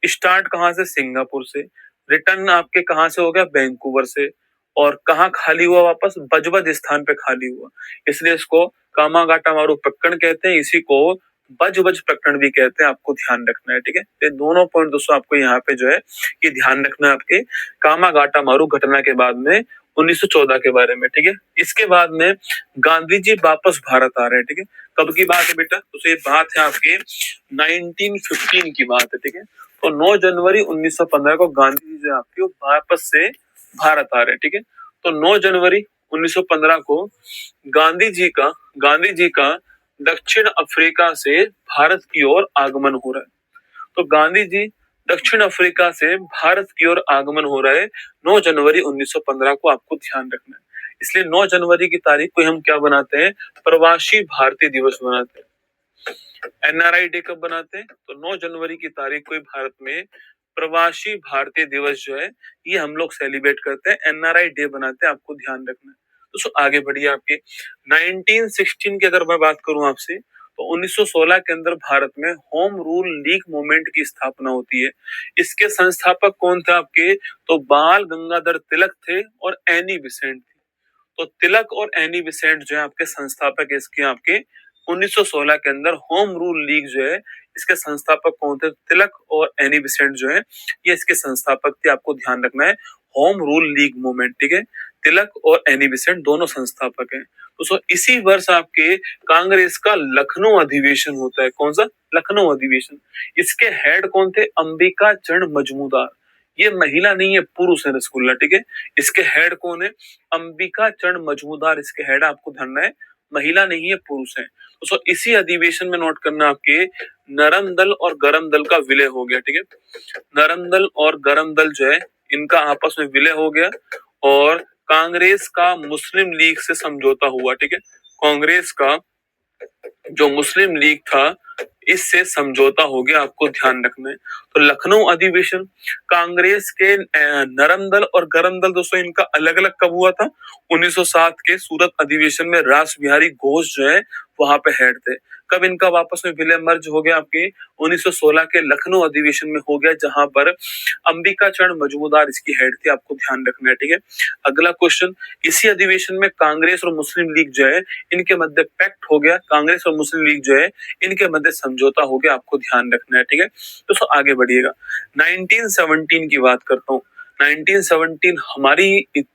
स्टार्ट कहाँ से? सिंगापुर से। रिटर्न आपके कहाँ से हो गया? वैंकूवर से। और कहाँ खाली हुआ वापस? बजबज स्थान पे खाली हुआ। इसलिए इसको कामागाटा मारू प्रकरण कहते हैं, इसी को बजबज प्रकरण भी कहते हैं, आपको ध्यान रखना है, ठीक है। ये दोनों पॉइंट दोस्तों आपको यहाँ पे जो है ये ध्यान रखना है आपके कामागाटा मारू घटना के बाद में 1914 के बारे में, ठीक है। इसके बाद में गांधी जी वापस भारत आ रहे हैं, ठीक है। कब की बात है बेटा? तो ये बात है आपके 1915 की बात है, ठीक है। तो 9 जनवरी 1915 को गांधी जी जो आपके वापस से भारत आ रहे हैं, ठीक है। तो 9 जनवरी 1915 को गांधी जी का दक्षिण अफ्रीका से भारत की ओर आगमन हो रहा है। तो गांधी जी दक्षिण अफ्रीका से भारत की ओर आगमन हो रहा है 9 जनवरी 1915 को, आपको ध्यान रखना है। इसलिए 9 जनवरी की तारीख को हम क्या बनाते हैं? प्रवासी भारतीय दिवस बनाते हैं। एनआरआई डे कब बनाते हैं? तो 9 जनवरी की तारीख को भारत में प्रवासी भारतीय दिवस जो है ये हम लोग सेलिब्रेट करते हैं, एनआरआई डे बनाते हैं, आपको ध्यान रखना है। तो आगे बढ़िए आपके 1916 की अगर मैं बात करूं आपसे, तो 1916 के अंदर भारत में होम रूल लीग मूवमेंट की स्थापना होती है। इसके संस्थापक कौन थे आपके? तो बाल गंगाधर तिलक थे और एनी बेसेंट थी। तो तिलक और एनी बेसेंट जो है आपके संस्थापक है इसके, आपके 1916 के अंदर होम रूल लीग जो है इसके संस्थापक कौन थे? तिलक और एनी बेसेंट जो है ये इसके संस्थापक थे, आपको ध्यान रखना है। होम रूल लीग मूवमेंट, ठीक है। तिलक और एनी बेसेंट दोनों संस्थापक हैं। तो इसी वर्ष आपके कांग्रेस का लखनऊ अधिवेशन होता है। कौन सा? लखनऊ अधिवेशन। इसके हेड कौन थे? अंबिका चरण मजमूदार। ये महिला नहीं है, पुरुष है रसगुल्ला, ठीक है। इसके हेड कौन है? अंबिका चरण मजमूदार इसके हेड, आपको ध्यान है, महिला नहीं है, पुरुष है। तो इसी अधिवेशन में नोट करना आपके नरम दल और गरम दल का विलय हो गया, ठीक है। नरम दल और गरम दल जो है इनका आपस में विलय हो गया और कांग्रेस का मुस्लिम लीग से समझौता हुआ। ठीक है, कांग्रेस का जो मुस्लिम लीग था इससे समझौता हो गया, आपको ध्यान रखना है। तो लखनऊ अधिवेशन, कांग्रेस के नरम दल और गरम दल दोस्तों इनका अलग अलग कब हुआ था? 1907 के सूरत अधिवेशन में रास बिहारी घोष जो है वहां पे हेड थे। कब इनका वापस में विलय मर्ज हो गया? आपके 1916 के लखनऊ अधिवेशन में हो गया, जहां पर अंबिका चरण मजूमदार इसकी हेड थी, आपको ध्यान रखना है। ठीक है, अगला क्वेश्चन, इसी अधिवेशन में कांग्रेस और मुस्लिम लीग जो है इनके मध्य पैक्ट हो गया, कांग्रेस और मुस्लिम लीग जो है इनके मध्य समझौता हो गया, आपको ध्यान रखना है। ठीक है दोस्तों, आगे बढ़िएगा। 1917 की बात करता हूँ। 1917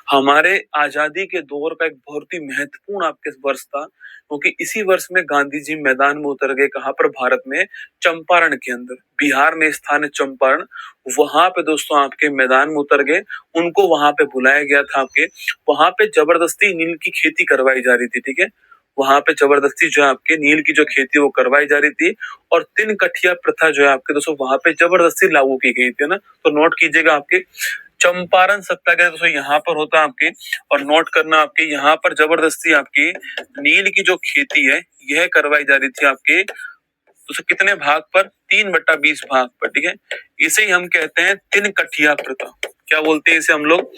हमारे आजादी के दौर का एक बहुत ही महत्वपूर्ण आपके वर्ष था, क्योंकि इसी वर्ष में गांधी जी मैदान में उतर गए। कहां पर? भारत में चंपारण के अंदर, बिहार में स्थान है चंपारण, वहां पे दोस्तों आपके मैदान में उतर गए। उनको वहां पे बुलाया गया था। आपके वहां पे जबरदस्ती नील की खेती करवाई जा रही थी। ठीक है, वहां पे जबरदस्ती जो है आपके नील की जो खेती वो करवाई जा रही थी, और 3 कठिया प्रथा जो है आपके दोस्तों वहां पे जबरदस्ती लागू की गई थी ना। तो नोट कीजिएगा, आपके चंपारण सत्याग्रह दोस्तों यहाँ पर होता है आपके, और नोट करना आपके यहाँ पर जबरदस्ती आपकी नील की जो खेती है यह करवाई जा रही थी आपके दोस्तों कितने भाग पर? 3/20 भाग पर। ठीक है, इसे ही हम कहते हैं 3 कठिया प्रथा। क्या बोलते हैं इसे हम लोग?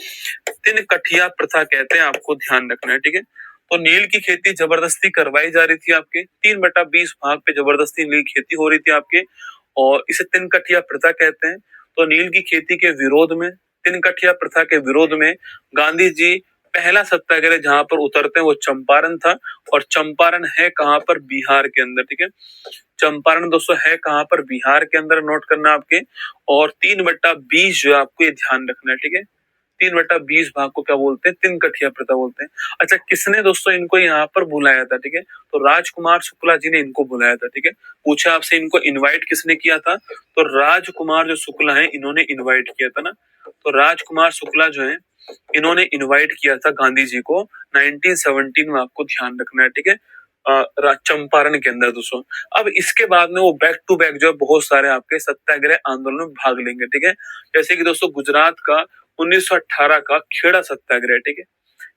3 कठिया प्रथा कहते हैं, आपको ध्यान रखना है। ठीक है, तो नील की खेती जबरदस्ती करवाई जा रही थी आपके 3/20 भाग पे, जबरदस्ती नील की खेती हो रही थी आपके, और इसे 3 कठिया प्रथा कहते हैं। तो नील की खेती के विरोध में, 3 कठिया प्रथा के विरोध में गांधी जी पहला सत्याग्रह जहां पर उतरते हैं वो चंपारण था, और चंपारण है कहां पर? बिहार के अंदर। ठीक है, चंपारण दोस्तों है कहां पर? बिहार के अंदर, नोट करना आपके। और 3/20 जो है आपको ये ध्यान रखना है। ठीक है, 3/20 भाग को क्या बोलते हैं? 3 कठिया प्रथा बोलते हैं। अच्छा, किसने दोस्तों इनको यहाँ पर बुलाया था? ठीक है, तो राजकुमार शुक्ला जी ने इनको बुलाया था। ठीक है, पूछा आपसे इनको इनवाइट किसने किया था? तो राजकुमार जो शुक्ला है इन्होंने इनवाइट किया था ना। तो राजकुमार शुक्ला जो है इन्होंने इनवाइट किया था गांधी जी को 1917 में, आपको ध्यान रखना है। ठीक है, चंपारण के अंदर दोस्तों। अब इसके बाद में वो बैक टू बैक जो है बहुत सारे आपके सत्याग्रह आंदोलन में भाग लेंगे। ठीक है, जैसे कि दोस्तों गुजरात का 1918 का खेड़ा सत्याग्रह। ठीक है,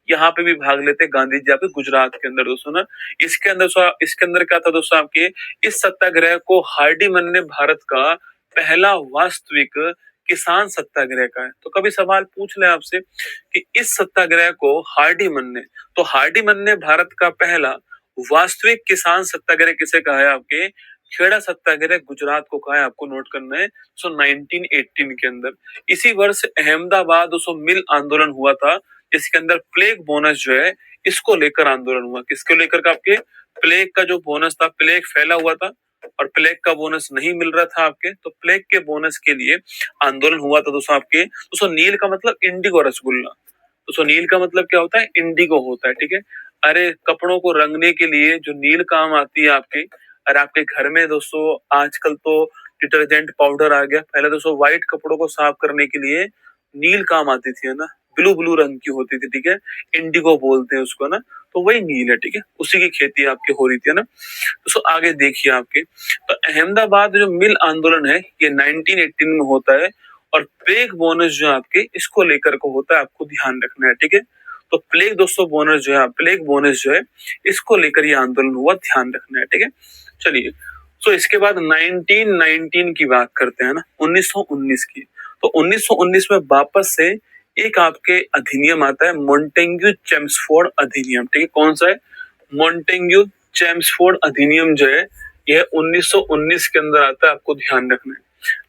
यहाँ पे भी भाग लेते गांधी जी आपके गुजरात के अंदर दोस्तों ना। इसके अंदर क्या था दोस्तों आपके? इस सत्याग्रह को हार्डीमन ने भारत का पहला वास्तविक किसान सत्याग्रह का है। तो कभी सवाल पूछ ले आपसे कि इस सत्याग्रह को हार्डीमन ने, तो हार्डीमन ने भारत का पहला वास्तविक किसान सत्याग्रह किसे कहा है? आपके खेड़ा सत्याग्रह गुजरात को कहा है, आपको नोट करना है। सो 1918 के अंदर इसी वर्ष अहमदाबाद मिल आंदोलन हुआ था, जिसके अंदर प्लेग बोनस जो है इसको लेकर आंदोलन हुआ। किसको लेकर का? आपके प्लेग का जो बोनस था, प्लेग फैला हुआ था और प्लेग का बोनस नहीं मिल रहा था आपके, तो प्लेग के बोनस के लिए आंदोलन हुआ था दोस्तों आपके। दोस्तों नील का मतलब इंडिगो रसगुल्ला, दोस्तों नील का मतलब क्या होता है? इंडिगो होता है। ठीक है, अरे कपड़ों को रंगने के लिए जो नील काम आती है आपके, अरे आपके घर में दोस्तों आजकल तो डिटर्जेंट पाउडर आ गया, पहले दोस्तों व्हाइट कपड़ों को साफ करने के लिए नील काम आती थी, है ना, ब्लू ब्लू रंग की होती थी। ठीक है, इंडिगो बोलते हैं उसको ना, तो वही नील है। ठीक है, उसी की खेती आपके हो रही थी, है ना। दोस्तों आगे देखिए आपके, तो अहमदाबाद जो मिल आंदोलन है ये 1918 में होता है, और प्लेग बोनस जो आपके इसको लेकर को होता है, आपको ध्यान रखना है। ठीक है, तो प्लेग दोस्तों बोनस जो है, प्लेग बोनस जो है इसको लेकर ये आंदोलन हुआ, ध्यान रखना है। ठीक है, चलिए। तो इसके बाद 1919 की बात करते हैं ना, 1919 की। तो 1919 में वापस से एक आपके अधिनियम आता है, मॉन्टेग्यू चेम्सफोर्ड अधिनियम। ठीक है, कौन सा है? मॉन्टेग्यू चेम्सफोर्ड अधिनियम जो है यह 1919 के अंदर आता है, आपको ध्यान रखना है।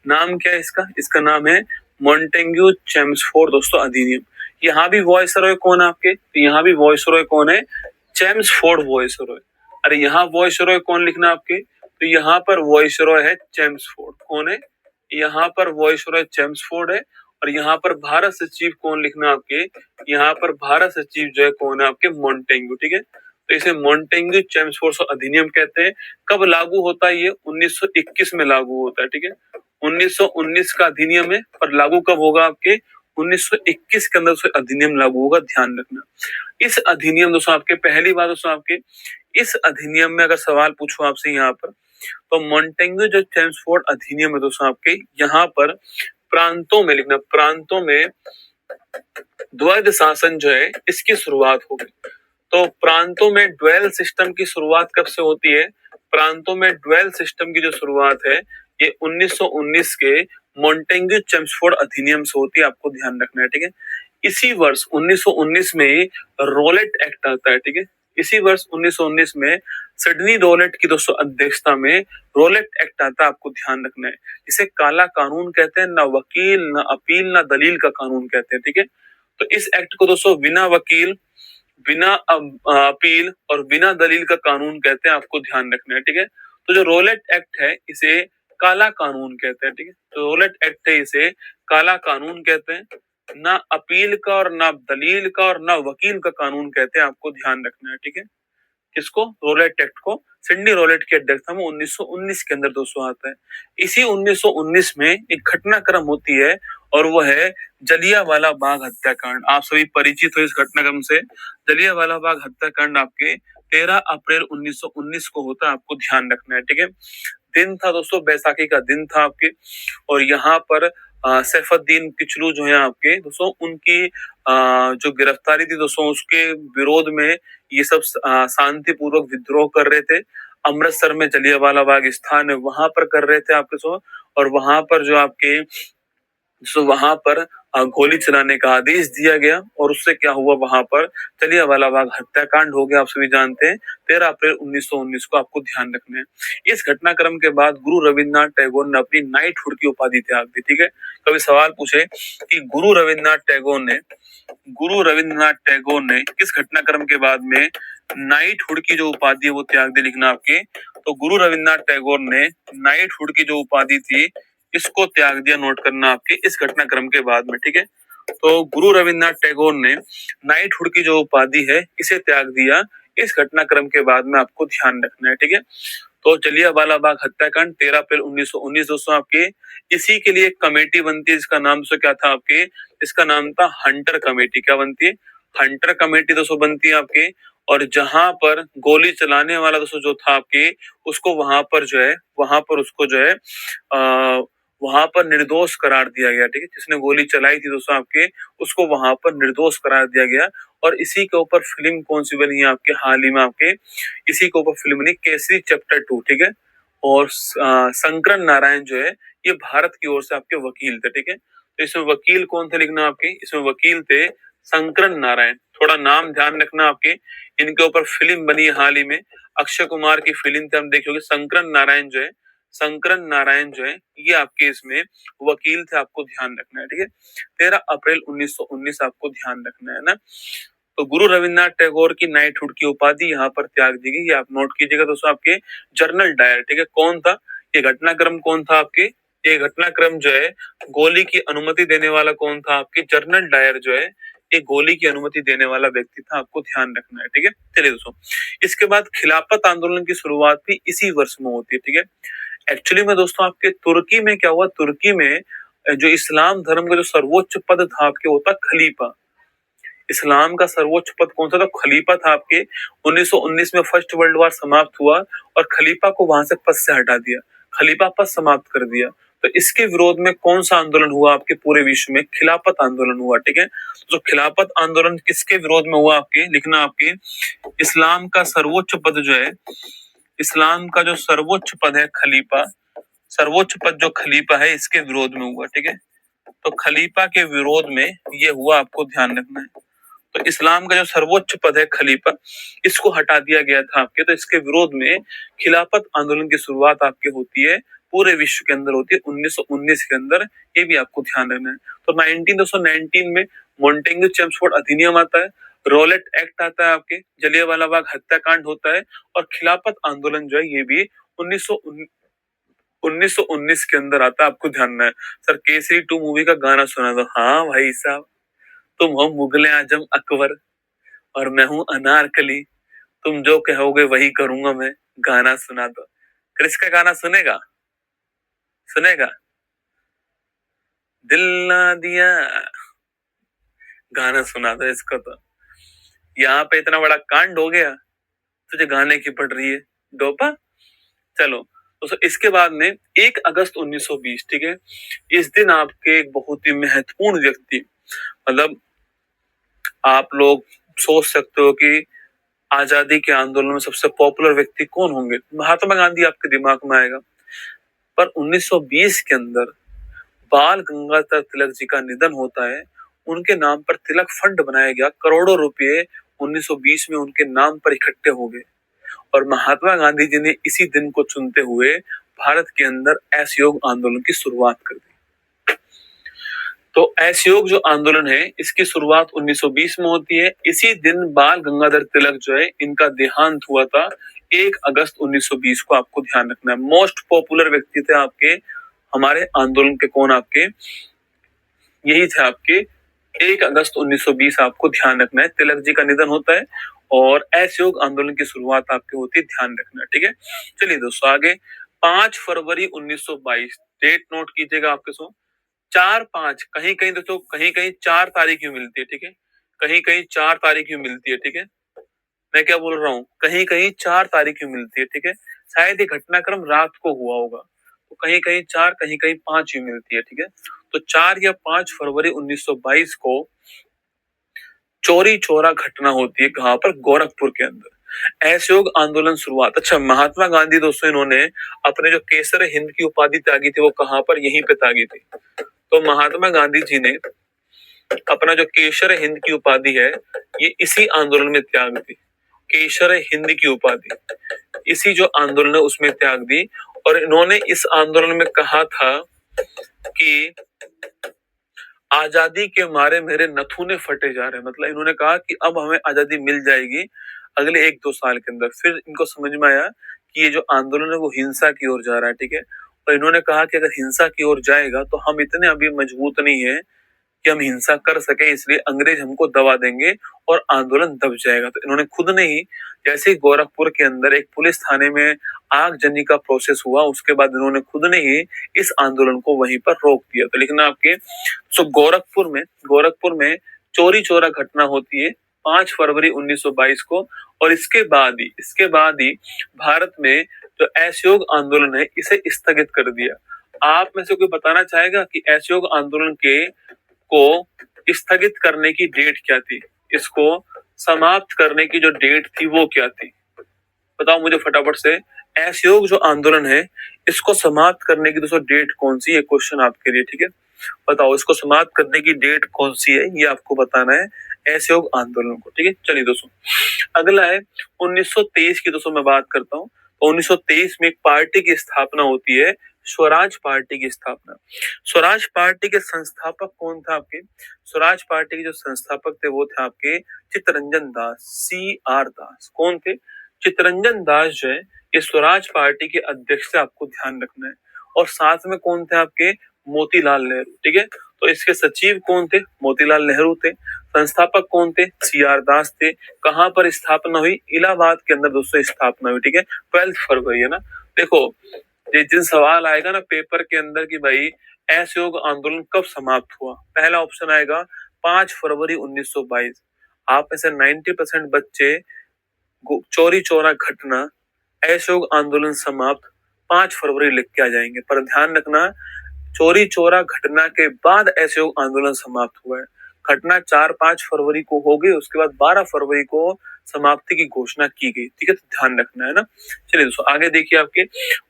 नाम क्या है इसका? इसका नाम है मॉन्टेग्यू चेम्सफोर्ड दोस्तों अधिनियम। यहाँ भी वॉइसरॉय कौन है आपके? तो यहाँ भी वॉइसरॉय कौन है? Chelmsford viceroy. अरे यहाँ वॉइसरॉय कौन लिखना आपके? तो यहाँ पर वॉइसरॉय है चेम्सफोर्ड। कौन है? यहाँ पर वॉइसरॉय चेम्सफोर्ड है, और यहाँ पर भारत सचिव कौन लिखना आपके? यहाँ पर भारत सचिव जो है कौन है आपके? मॉन्टेग्यू। ठीक है, तो इसे मॉन्टेग्यू चेम्सफोर्ड अधिनियम कहते हैं। कब लागू होता है ये? 1921 में लागू होता है। ठीक है, 1919 का अधिनियम है, पर लागू कब होगा आपके? 1921 के अंदर से अधिनियम लागू होगा, ध्यान रखना। इस अधिनियम दोस्तों आपके, पहली बात दोस्तों आपके, इस अधिनियम में अगर सवाल पूछो आपसे यहाँ पर, तो मॉन्टेग्यू जो चेम्सफोर्ड अधिनियम है दोस्तों आपके, यहाँ पर प्रांतों में लिखना, प्रांतों में द्वैध शासन जो है इसकी शुरुआत होगी। तो प्रांतों में ड्वेल सिस्टम की शुरुआत कब से होती है? प्रांतों में ड्वेल सिस्टम की जो शुरुआत है ये 1919 के मॉन्टेग्यू चेम्सफोर्ड अधिनियम से होती है, आपको ध्यान रखना है, ठीक है। इसी वर्ष 1919 में ही रोलेट एक्ट आता है, ठीक है। इसी वर्ष 1919 में सिडनी रोलेट की दोस्तों अध्यक्षता में रोलेट एक्ट आता है, आपको ध्यान रखना है। इसे काला कानून कहते हैं, ना वकील ना अपील ना दलील का कानून कहते हैं, ठीक है। तो इस एक्ट को दोस्तों बिना वकील बिना अपील और बिना दलील का कानून कहते हैं, आपको ध्यान रखना है, ठीक है। तो जो रोलेट एक्ट है इसे काला कानून कहते हैं, ठीक है। तो रोलेट एक्ट है इसे काला कानून कहते हैं, ना अपील का और ना दलील का और ना वकील का कानून कहते हैं, आपको ध्यान रखना है, ठीक है। किसको? रोलेट एक्ट को सिडनी रोलेट की अध्यक्षता में 1919 के अंदर दोस्तों आता है। इसी 1919 में एक घटनाक्रम होती है और वो है जलियांवाला बाग हत्याकांड। आप सभी परिचित हो इस घटनाक्रम से। जलियांवाला बाग हत्याकांड आपके 13 अप्रैल 1919 को होता है, आपको ध्यान रखना है, ठीक है। दिन था दोस्तों, बैसाखी का दिन था आपके, और यहाँ पर सैफुद्दीन किचलू जो है आपके दोस्तों, उनकी जो गिरफ्तारी थी दोस्तों, उसके विरोध में ये सब शांतिपूर्वक विद्रोह कर रहे थे। अमृतसर में जलियांवाला बाग स्थान है, वहां पर कर रहे थे आपके दोस्तों, और वहां पर जो आपके वहां पर गोली चलाने का आदेश दिया गया, और उससे क्या हुआ, वहां पर जलियांवाला बाग हत्याकांड हो गया, आप सभी जानते हैं, 13 अप्रैल 1919 को, आपको ध्यान रखना है। इस घटनाक्रम के बाद गुरु रविन्द्रनाथ टैगोर ने अपनी नाइटहुड की उपाधि त्याग दी, ठीक है। कभी सवाल पूछे कि गुरु रविन्द्रनाथ टैगोर ने किस घटनाक्रम के बाद में नाइटहुड की जो उपाधि है वो त्याग दी, लिखना आपके। तो गुरु रविन्द्रनाथ टैगोर ने नाइटहुड की जो उपाधि थी इसको त्याग दिया, नोट करना आपके, इस घटनाक्रम के बाद में, ठीक है। तो गुरु रविन्द्रनाथ टैगोर ने नाइटहुड की जो उपाधि है इसे त्याग दिया इस घटनाक्रम के बाद में, आपको ध्यान रखना है, ठीक है। तो जलियांवाला बाग हत्याकांड 13 अप्रैल 1919 दोस्तों आपके। इसी के लिए एक कमेटी बनती है, इसका नाम दोस्तों क्या था आपके? इसका नाम था हंटर कमेटी। क्या बनती है? हंटर कमेटी दोस्तों बनती है आपके। और जहां पर गोली चलाने वाला दोस्तों जो था आपके, उसको वहां पर जो है, उसको जो है वहां पर निर्दोष करार दिया गया, ठीक है। जिसने गोली चलाई थी दोस्तों आपके, उसको वहां पर निर्दोष करार दिया गया। और इसी के ऊपर फिल्म कौन सी बनी है आपके? हाल ही में आपके इसी के ऊपर फिल्म बनी केसरी चैप्टर 2, ठीक है। और शंकरन नारायण जो है ये भारत की ओर से आपके वकील थे, ठीक है। तो इसमें वकील कौन थे, लिखना आपके, इसमें वकील थे शंकरन नारायण। थोड़ा नाम ध्यान रखना आपके। इनके ऊपर फिल्म बनी हाल ही में, अक्षय कुमार की फिल्म थे, हम देखोगे। शंकरन नारायण जो है ये आपके इसमें वकील थे, आपको ध्यान रखना है, ठीक है। 13 अप्रैल 1919 आपको ध्यान रखना है ना। तो गुरु रविन्द्रनाथ टैगोर की नाइटहुड की उपाधि यहाँ पर त्याग दी गई, आप नोट कीजिएगा दोस्तों। आपके जनरल डायर, ठीक है। कौन था ये घटनाक्रम? कौन था आपके ये घटनाक्रम जो है गोली की अनुमति देने वाला? कौन था आपके? जनरल डायर जो है ये गोली की अनुमति देने वाला व्यक्ति था, आपको ध्यान रखना है, ठीक है। चलिए दोस्तों, इसके बाद खिलाफत आंदोलन की शुरुआत भी इसी वर्ष में होती है, ठीक है। एक्चुअली में दोस्तों आपके तुर्की में क्या हुआ, तुर्की में जो इस्लाम धर्म का जो सर्वोच्च पद था आपके, वो था खलीफा। इस्लाम का सर्वोच्च पद कौन सा था? खलीफा था आपके। 1919 में फर्स्ट वर्ल्ड वॉर समाप्त हुआ और खलीफा को वहां से पद से हटा दिया, खलीफा पद समाप्त कर दिया। तो इसके विरोध में कौन सा आंदोलन हुआ आपके पूरे विश्व में? खिलाफत आंदोलन हुआ, ठीक है। तो खिलाफत आंदोलन किसके विरोध में हुआ आपके? लिखना आपके, इस्लाम का सर्वोच्च पद जो है, इस्लाम का जो सर्वोच्च पद है खलीफा, सर्वोच्च पद जो खलीफा है इसके विरोध में हुआ, ठीक है। तो खलीफा के विरोध में ये हुआ, आपको ध्यान रखना है। तो इस्लाम का जो सर्वोच्च पद है खलीफा, इसको हटा दिया गया था आपके। तो इसके विरोध में खिलाफत आंदोलन की शुरुआत आपके होती है, पूरे विश्व के अंदर होती है 1919 के अंदर, ये भी आपको ध्यान रखना है। तो 1919 में मॉन्टेग्यू चेम्सफोर्ड अधिनियम आता है, रोलेट एक्ट आता है आपके, जलियांवाला बाग हत्याकांड होता है, और खिलाफत आंदोलन जो है ये भी 1919 के अंदर आता है, आपको ध्यान रखना है। सर केसरी 2 मूवी का गाना सुना दो। हाँ भाई साहब, तुम हो मुगले आजम अकबर और मैं हूं अनारकली, तुम जो कहोगे वही करूंगा मैं, गाना सुना दो। क्रिस का गाना सुनेगा? सुनेगा? दिल ना दिया, गाना सुना दो इसको। तो यहाँ पे इतना बड़ा कांड हो गया, तुझे गाने की पड़ रही है डोपा। चलो, दोस्तों इसके बाद में 1 अगस्त 1920, ठीक है, इस दिन आपके एक बहुत ही महत्वपूर्ण व्यक्ति, मतलब आप लोग सोच सकते हो कि आजादी के आंदोलन में सबसे पॉपुलर व्यक्ति कौन होंगे, महात्मा गांधी आपके दिमाग में आएगा। पर 1920 के अंदर बाल गंगाधर तिलक जी का निधन होता है। उनके नाम पर तिलक फंड बनाया गया, करोड़ों रुपए 1920 में उनके नाम पर इकट्ठे हो गए और महात्मा गांधी जी ने इसी दिन को चुनते हुए भारत के अंदर असहयोग आंदोलन की शुरुआत कर दी। तो असहयोग जो आंदोलन है इसकी शुरुआत 1920 में होती है। इसी दिन बाल गंगाधर तिलक जो है इनका देहांत हुआ था 1 अगस्त 1920 को, आपको ध्यान रखना है। मोस्ट पॉपुलर व्यक्ति थे आपके हमारे आंदोलन के, कौन आपके, यही थे आपके 1 अगस्त 1920, आपको ध्यान रखना है। तिलक जी का निधन होता है और असहयोग आंदोलन की शुरुआत आपकी होती है, ध्यान रखना है, ठीक है। चलिए दोस्तों आगे 5 फरवरी 1922, डेट नोट कीजिएगा आपके सो 4-5, कहीं कहीं दोस्तों कहीं कहीं 4 तारीख ही मिलती है, ठीक है, कहीं कहीं 4 तारीख ही मिलती है, ठीक है। मैं क्या बोल रहा हूँ, कहीं कहीं 4 तारीख ही मिलती है, ठीक है। शायद ये घटनाक्रम रात को हुआ होगा, तो कहीं कहीं 4 कहीं कहीं 5 ही मिलती है, ठीक है। तो 4 या 5 फरवरी 1922 को चौरी चौरा घटना होती है, कहां पर, गोरखपुर के अंदर। असहयोग आंदोलन शुरुआत। अच्छा, महात्मा गांधी दोस्तों इन्होंने अपने जो केसर हिंद की उपाधि त्यागी थी वो कहां पर, यहीं पे त्यागी थी। तो महात्मा गांधी जी ने अपना जो केसर हिंद की उपाधि है ये इसी आंदोलन में त्याग दी। केसर हिंद की उपाधि इसी जो आंदोलन है उसमें त्याग दी और इन्होंने इस आंदोलन में कहा था कि आजादी के मारे मेरे नथुने फटे जा रहे हैं। मतलब इन्होंने कहा कि अब हमें आजादी मिल जाएगी अगले 1-2 साल के अंदर। फिर इनको समझ में आया कि ये जो आंदोलन है वो हिंसा की ओर जा रहा है, ठीक है। और इन्होंने कहा कि अगर हिंसा की ओर जाएगा तो हम इतने अभी मजबूत नहीं है कि हम हिंसा कर सके, इसलिए अंग्रेज हमको दबा देंगे और आंदोलन दब जाएगा। तो इन्होंने खुद ने ही, जैसे गोरखपुर के अंदर एक पुलिस थाने में आगजनी का प्रोसेस हुआ, उसके बाद इन्होंने खुद ने ही इस आंदोलन को वहीं पर रोक दिया। तो लेकिन आपके गोरखपुर में चोरी चोरा घटना होती है 5 फरवरी 1922 को और इसके बाद ही भारत में जो असहयोग आंदोलन है इसे स्थगित कर दिया। आप में से कोई बताना चाहेगा कि असहयोग आंदोलन के को स्थगित करने की डेट क्या थी, इसको समाप्त करने की जो डेट थी वो क्या थी, बताओ मुझे फटाफट से। असहयोग जो आंदोलन है इसको समाप्त करने की दोस्तों डेट कौन सी है, क्वेश्चन आपके लिए, ठीक है। बताओ इसको समाप्त करने की डेट कौन सी है, ये आपको बताना है असहयोग आंदोलन को, ठीक है। चलिए दोस्तों अगला है 1923 की, दोस्तों मैं बात करता हूँ। तो 1923 में एक पार्टी की स्थापना होती है, स्वराज पार्टी की स्थापना। स्वराज पार्टी के संस्थापक कौन था आपके, स्वराज पार्टी के जो संस्थापक थे वो थे आपके चित्तरंजन दास, CR दास। कौन थे, चित्तरंजन दास जो है ये स्वराज पार्टी के अध्यक्ष थे, आपको ध्यान रखना है। और साथ में कौन थे आपके, मोतीलाल नेहरू, ठीक है। तो इसके सचिव कौन थे, मोतीलाल नेहरू थे। संस्थापक कौन थे, CR दास थे। कहां पर स्थापना हुई, इलाहाबाद के अंदर दोस्तों स्थापना हुई, ठीक है। 12 फरवरी है ना। देखो जिस दिन सवाल आएगा ना पेपर के अंदर कि भाई असहयोग आंदोलन कब समाप्त हुआ, पहला ऑप्शन आएगा 5 फरवरी 1922। आप में से 90% बच्चे चौरी चौरा घटना असहयोग आंदोलन समाप्त 5 फरवरी लिख के आ जाएंगे, पर ध्यान रखना चौरी चौरा घटना के बाद असहयोग आंदोलन समाप्त हुआ है। घटना 4-5 फरवरी को हो गई, उसके बाद 12 फरवरी को समाप्ति की घोषणा की गई, ठीक है। तो ध्यान रखना है ना। चलिए दोस्तों आगे देखिए आपके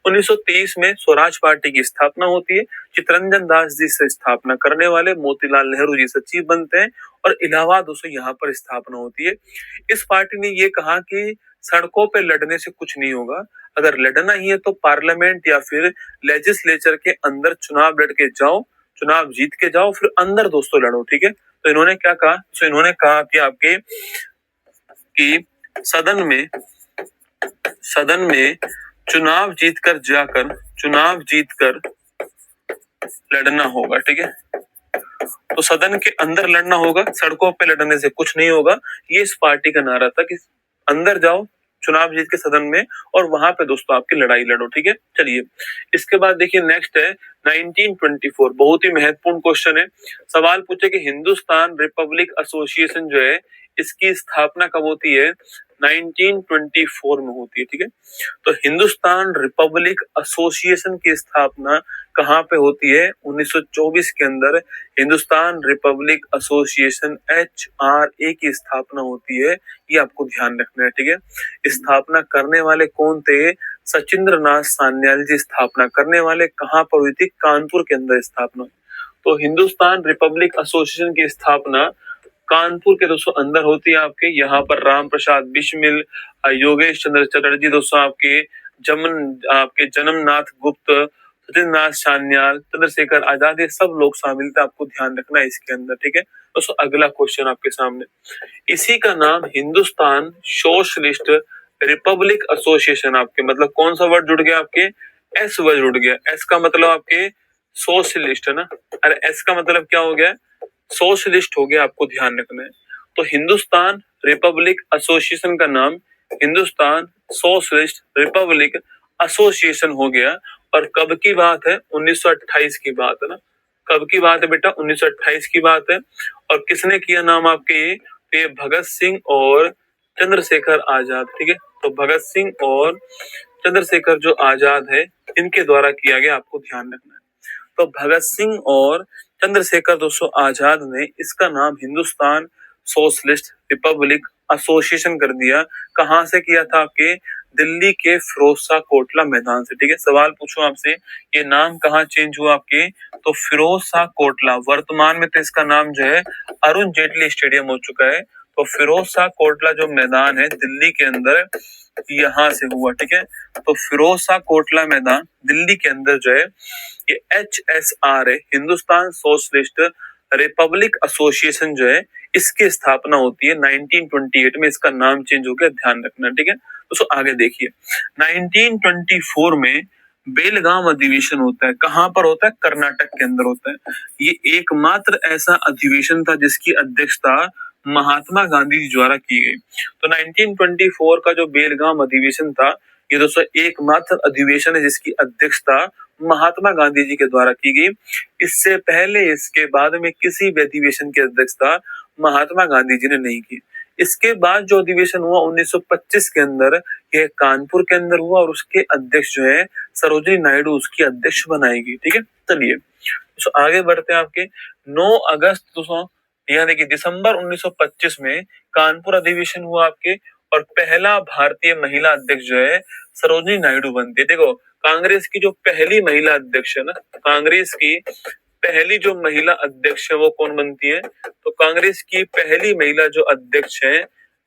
1923 में स्वराज पार्टी की स्थापना होती है। चित्तरंजन दास जी से स्थापना करने वाले, मोतीलाल नेहरू जी सचिव बनते हैं और इलाहाबाद दोस्तों यहाँ पर स्थापना होती है। इस पार्टी ने ये कहा कि सड़कों पे लड़ने से कुछ नहीं होगा, अगर लड़ना ही है तो पार्लियामेंट या फिर लेजिस्लेचर के अंदर चुनाव लड़ के जाओ, चुनाव जीत के जाओ, फिर अंदर दोस्तों लड़ो, ठीक है। तो इन्होंने क्या कहा, तो इन्होंने कहा कि आपके कि सदन में चुनाव जीतकर लड़ना होगा, ठीक है। तो सदन के अंदर लड़ना होगा, सड़कों पे लड़ने से कुछ नहीं होगा। ये इस पार्टी का नारा था कि अंदर जाओ चुनाव जीत के सदन में और वहां पे दोस्तों आपकी लड़ाई लड़ो, ठीक है। चलिए इसके बाद देखिए नेक्स्ट है 1924, बहुत ही महत्वपूर्ण क्वेश्चन है। सवाल पूछे कि हिंदुस्तान रिपब्लिक एसोसिएशन जो है इसकी स्थापना कब होती है, 1924 में होती है, ठीक है। तो हिंदुस्तान रिपब्लिक एसोसिएशन की स्थापना कहाँ पे होती है? 1924 के अंदर हिंदुस्तान रिपब्लिक एसोसिएशन HRA की स्थापना होती है। ये आपको ध्यान रखना है, ठीक है। स्थापना करने वाले कौन थे? सचिंद्र नाथ सान्याल जी स्थापना करने वाले। कहाँ पर हुई थी? कानपुर के अंदर स्थापना। तो हिंदुस्तान रिपब्लिक एसोसिएशन की स्थापना कानपुर के दोस्तों अंदर होती है आपके। यहाँ पर राम प्रसाद बिस्मिल, योगेश चंद्र चटर्जी दोस्तों आपके जन्मनाथ गुप्त, सचिंद्रनाथ सान्याल, चंद्रशेखर आजाद, ये सब लोग शामिल थे। आपको ध्यान रखना है इसके अंदर, ठीक है दोस्तों। अगला क्वेश्चन आपके सामने, इसी का नाम हिंदुस्तान सोशलिस्ट रिपब्लिक एसोसिएशन, आपके मतलब कौन सा वर्ड जुड़ गया? आपके एस वर्ड जुड़ गया। एस का मतलब आपके सोशलिस्ट है ना। अरे एस का मतलब क्या हो गया? सोशलिस्ट हो गया। आपको ध्यान रखना है। तो हिंदुस्तान रिपब्लिक एसोसिएशन का नाम हिंदुस्तान सोशलिस्ट रिपब्लिक एसोसिएशन हो गया। और कब की बात है? 1928 की बात है ना। कब की बात है बेटा? 1928 की बात है। और किसने किया नाम आपके? ये भगत सिंह और चंद्रशेखर आजाद, ठीक है। तो भगत सिंह और चंद्रशेखर जो आजाद है, इनके द्वारा किया गया। आपको ध्यान रखना है। तो भगत सिंह और चंद्रशेखर दोस्तों आजाद ने इसका नाम हिंदुस्तान सोशलिस्ट रिपब्लिक एसोसिएशन कर दिया। कहां से किया था? आपके दिल्ली के फिरोज शाह कोटला मैदान से, ठीक है। सवाल पूछो आपसे, ये नाम कहाँ चेंज हुआ आपके? तो फिरोज शाह कोटला, वर्तमान में तो इसका नाम जो है अरुण जेटली स्टेडियम हो चुका है। तो फिरोज शाह कोटला जो मैदान है दिल्ली के अंदर, यहाँ से हुआ, ठीक है। तो फिरोज शाह कोटला मैदान दिल्ली के अंदर जो है ये HSR है, हिंदुस्तान सोशलिस्ट रिपब्लिक एसोसिएशन जो है, इसकी स्थापना होती है 1928 में। इसका नाम चेंज हो गया, ध्यान रखना, ठीक है दोस्तों। आगे देखिए, 1924 में बेलगाम अधिवेशन होता है। कहां पर होता है? कर्नाटक के अंदर होता है। ये एकमात्र ऐसा अधिवेशन था जिसकी अध्यक्षता महात्मा गांधी जी द्वारा की गई। तो 1924 का जो बेलगाम अधिवेशन था, ये दोस्तों एकमात्र अधिवेशन है जिसकी अध्यक्षता महात्मा गांधी जी के द्वारा की गई। इससे पहले, इसके बाद में किसी भी अधिवेशन की अध्यक्षता महात्मा गांधी जी ने नहीं की। इसके बाद जो अधिवेशन हुआ 1925 के अंदर, यह कानपुर के अंदर हुआ और उसके अध्यक्ष जो है सरोजिनी नायडू उसकी अध्यक्ष बनाई गई, ठीक है। चलिए तो आगे बढ़ते हैं। आपके 9 अगस्त यानी कि दिसंबर 1925 में कानपुर अधिवेशन हुआ आपके। और पहला भारतीय महिला अध्यक्ष जो है सरोजिनी नायडू बनती है। देखो, कांग्रेस की जो पहली महिला अध्यक्ष है ना, कांग्रेस की पहली जो महिला अध्यक्ष है वो कौन बनती है? तो कांग्रेस की पहली महिला जो अध्यक्ष है,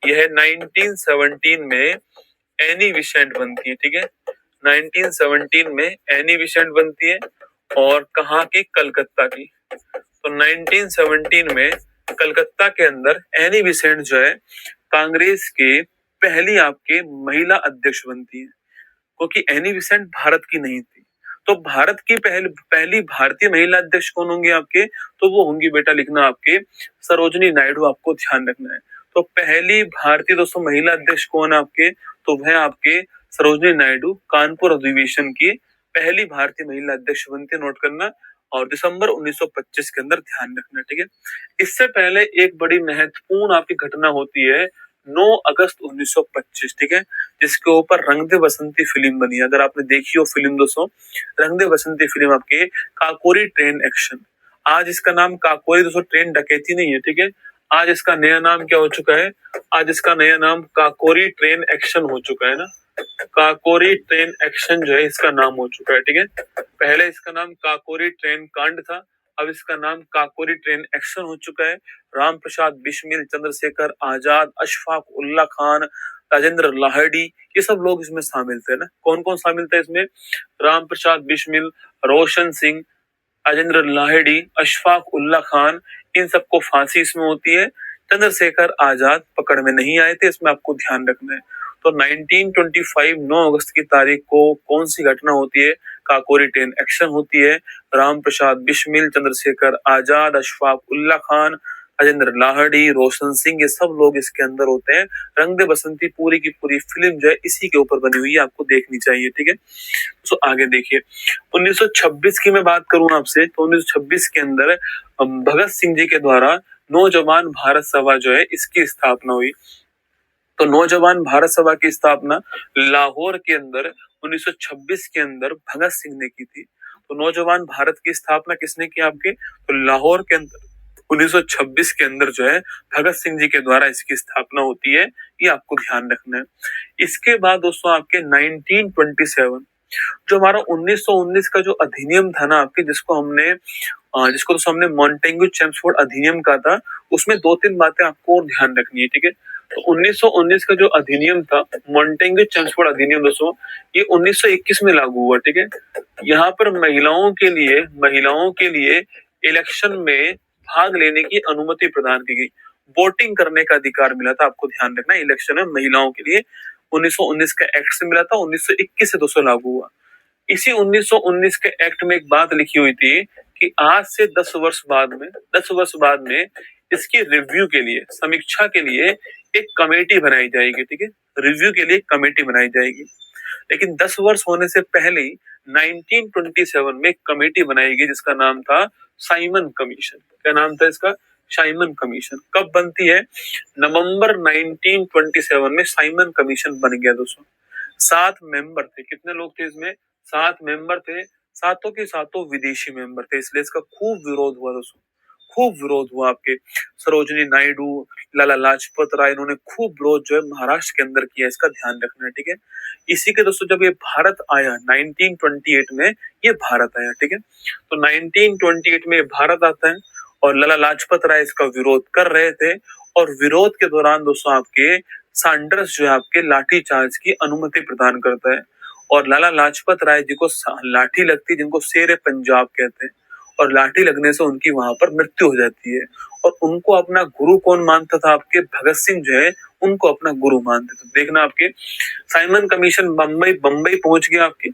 यह 1917 में एनी विसेंट बनती है, ठीक है। 1917 में एनी विसेंट बनती है। और कहाँ की? कलकत्ता की। तो 1917 में कलकत्ता के अंदर एनी विसेंट जो है कांग्रेस के पहली आपके महिला अध्यक्ष बनती है, क्योंकि एनी विसेंट भारत की नहीं थी। तो भारत की पहली भारतीय महिला अध्यक्ष कौन होंगे आपके? तो वो होंगी बेटा, लिखना आपके सरोजिनी नायडू। आपको ध्यान रखना है। तो पहली भारतीय दोस्तों महिला अध्यक्ष कौन है आपके? तो वह आपके सरोजिनी नायडू कानपुर अधिवेशन की पहली भारतीय महिला अध्यक्ष बनती है, नोट करना। और दिसंबर 1925 के अंदर, ध्यान रखना, ठीक है। इससे पहले एक बड़ी महत्वपूर्ण आपकी घटना होती है 9 अगस्त 1925, ठीक है, जिसके ऊपर रंग दे बसंती फिल्म बनी है। अगर आपने देखी हो फिल्म दोस्तों, रंग दे बसंती फिल्म आपके काकोरी ट्रेन एक्शन। आज इसका नाम काकोरी दोस्तों ट्रेन डकैती नहीं है, ठीक है। आज इसका नया नाम क्या हो चुका है? आज इसका नया नाम काकोरी ट्रेन एक्शन हो चुका है ना। काकोरी ट्रेन एक्शन जो है इसका नाम हो चुका है, ठीक है। पहले इसका नाम काकोरी ट्रेन कांड था, अब इसका नाम काकोरी ट्रेन एक्शन हो चुका है। राम प्रसाद बिस्मिल, चंद्रशेखर आजाद, अशफाक उल्ला खान, राजेंद्र लाहिड़ी, ये सब लोग इसमें शामिल थे ना। कौन कौन शामिल थे इसमें? राम प्रसाद बिस्मिल, रोशन सिंह, राजेंद्र लाहिड़ी, अशफाक उल्ला खान, इन सबको फांसी इसमें होती है। चंद्रशेखर आजाद पकड़ में नहीं आए थे, इसमें आपको ध्यान रखना है। तो 1925 9 अगस्त की तारीख को कौन सी घटना होती है? काकोरी ट्रेन एक्शन होती है। राम प्रसाद बिस्मिल, चंद्रशेखर आजाद, अशफाक उल्ला खान, राजेंद्र लाहिड़ी, रोशन सिंह, ये सब लोग इसके अंदर होते हैं। रंग दे बसंती पूरी की पूरी फिल्म जो है इसी के ऊपर बनी हुई है, आपको देखनी चाहिए, ठीक है। तो आगे देखिए, 1926 की मैं बात करूं आपसे, तो 1926 के अंदर भगत सिंह जी के द्वारा नौजवान भारत सभा जो है इसकी स्थापना हुई। तो नौजवान भारत सभा की स्थापना लाहौर के अंदर 1926 के अंदर भगत सिंह ने की थी। तो नौजवान भारत की स्थापना किसने की आपके? तो लाहौर के अंदर 1926 के अंदर जो है भगत सिंह जी के द्वारा इसकी स्थापना होती है, ये आपको ध्यान रखना है। इसके बाद दोस्तों आपके 1927 जो हमारा 1919 का जो अधिनियम था ना आपके, जिसको दोस्तों हमने मॉन्टेग्यू चेम्सफोर्ड अधिनियम कहा था, उसमें दो तीन बातें आपको और ध्यान रखनी है, ठीक है। तो 1919 का जो अधिनियम था, मॉन्टेग्यू चेम्सफोर्ड अधिनियम दोस्तों, ये 1921 में लागू हुआ, ठीक है। यहाँ पर महिलाओं के लिए इलेक्शन में भाग लेने की अनुमति प्रदान की गई, वोटिंग करने का अधिकार मिला था। आपको ध्यान रखना, इलेक्शन में महिलाओं के लिए 1919 का एक्ट से मिला था, 1921 से दोस्तों लागू हुआ। इसी 1919 के एक्ट में एक बात लिखी हुई थी कि आज से 10 वर्ष बाद में इसकी रिव्यू के लिए, समीक्षा के लिए एक कमेटी बनाई जाएगी, ठीक है। रिव्यू के लिए एक कमेटी बनाई जाएगी। लेकिन 10 वर्ष होने से पहले ही 1927 में एक कमेटी बनाई गई जिसका नाम था साइमन कमीशन। क्या नाम था इसका? Simon commission. कब बनती है? नवंबर 1927 में साइमन कमीशन बन गया दोस्तों। 7 मेंबर थे। कितने लोग थे इसमें? 7 मेंबर थे। सातों के सातों विदेशी मेंबर थे, इसलिए इसका खूब विरोध हुआ दोस्तों, खूब विरोध हुआ। आपके सरोजिनी नायडू, लाला लाजपत राय, इन्होंने खूब विरोध जो है महाराष्ट्र के अंदर किया, इसका ध्यान रखना है, ठीक है। इसी के दोस्तों जब ये भारत आया 1928 में, ये भारत आया, ठीक है। तो 1928 में भारत आता है और लाला लाजपत राय इसका विरोध कर रहे थे, और विरोध के दौरान दोस्तों आपके सैंडर्स जो है आपके लाठी चार्ज की अनुमति प्रदान करता है, और लाला लाजपत राय जी को लाठी लगती है, जिनको शेर पंजाब कहते हैं, और लाठी लगने से उनकी वहां पर मृत्यु हो जाती है। और उनको अपना गुरु कौन मानता था? आपके भगत सिंह जो है उनको अपना गुरु मानते थे। देखना आपके साइमन कमीशन बम्बई पहुंच गया आपके।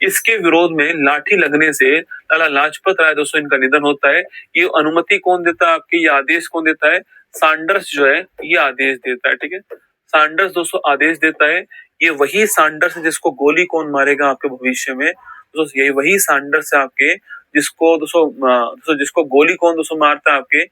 इसके विरोध में लाठी लगने से लाला लाजपत राय दोस्तों इनका निधन होता है। ये अनुमति कौन देता है आपके? ये आदेश कौन देता है? सैंडर्स जो है ये आदेश देता है, ठीक है। सैंडर्स दोस्तों आदेश देता है। ये वही सैंडर्स है जिसको गोली कौन मारेगा आपके भविष्य में? दोस्तों यही वही सैंडर्स है आपके जिसको गोली कौन दोस्तों मारता है आपके?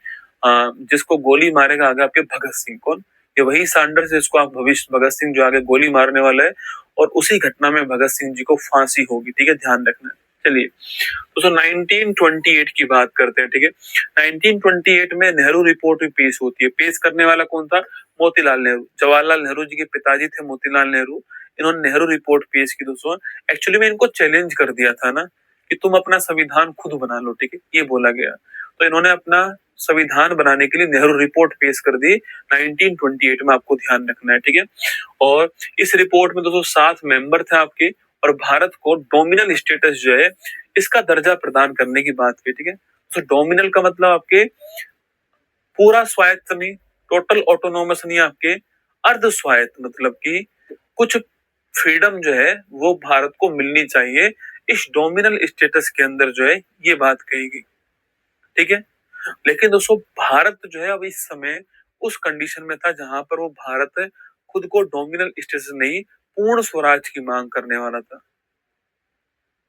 जिसको गोली मारेगा आगे आपके भगत सिंह। कौन? ये वही सैंडर्स है जिसको आप भविष्य भगत सिंह जो आगे गोली मारने वाला है, और उसी घटना में भगत सिंह जी को फांसी होगी, ठीक है, ध्यान रखना। चलिए दोस्तों 1928 की बात करते हैं, ठीक है। 1928 में नेहरू रिपोर्ट भी पेश होती है। पेश करने वाला कौन था? मोतीलाल नेहरू। जवाहरलाल नेहरू जी के पिताजी थे मोतीलाल नेहरू। इन्होंने नेहरू रिपोर्ट पेश की दोस्तों। एक्चुअली में इनको चैलेंज कर दिया था ना कि तुम अपना संविधान खुद बना लो, ठीक है, ये बोला गया। तो इन्होंने अपना संविधान बनाने के लिए नेहरू रिपोर्ट पेश कर दी 1928 में, आपको ध्यान रखना है, ठीक है। और इस रिपोर्ट में दोस्तों 7 मेंबर थे आपके, और भारत को डोमिनल स्टेटस जो है इसका दर्जा प्रदान करने की बात की, ठीक है। तो डोमिनल का मतलब आपके पूरा स्वायत्त नहीं, टोटल ऑटोनोमस नहीं, आपके अर्ध स्वायत्त, मतलब कि कुछ फ्रीडम जो है वो भारत को मिलनी चाहिए इस डोमिनल स्टेटस के अंदर जो है, ये बात कही गई, ठीक है। लेकिन दोस्तों भारत जो है अब इस समय उस कंडीशन में था जहां पर वो भारत खुद को डोमिनल स्टेटस नहीं, पूर्ण स्वराज की मांग करने वाला था,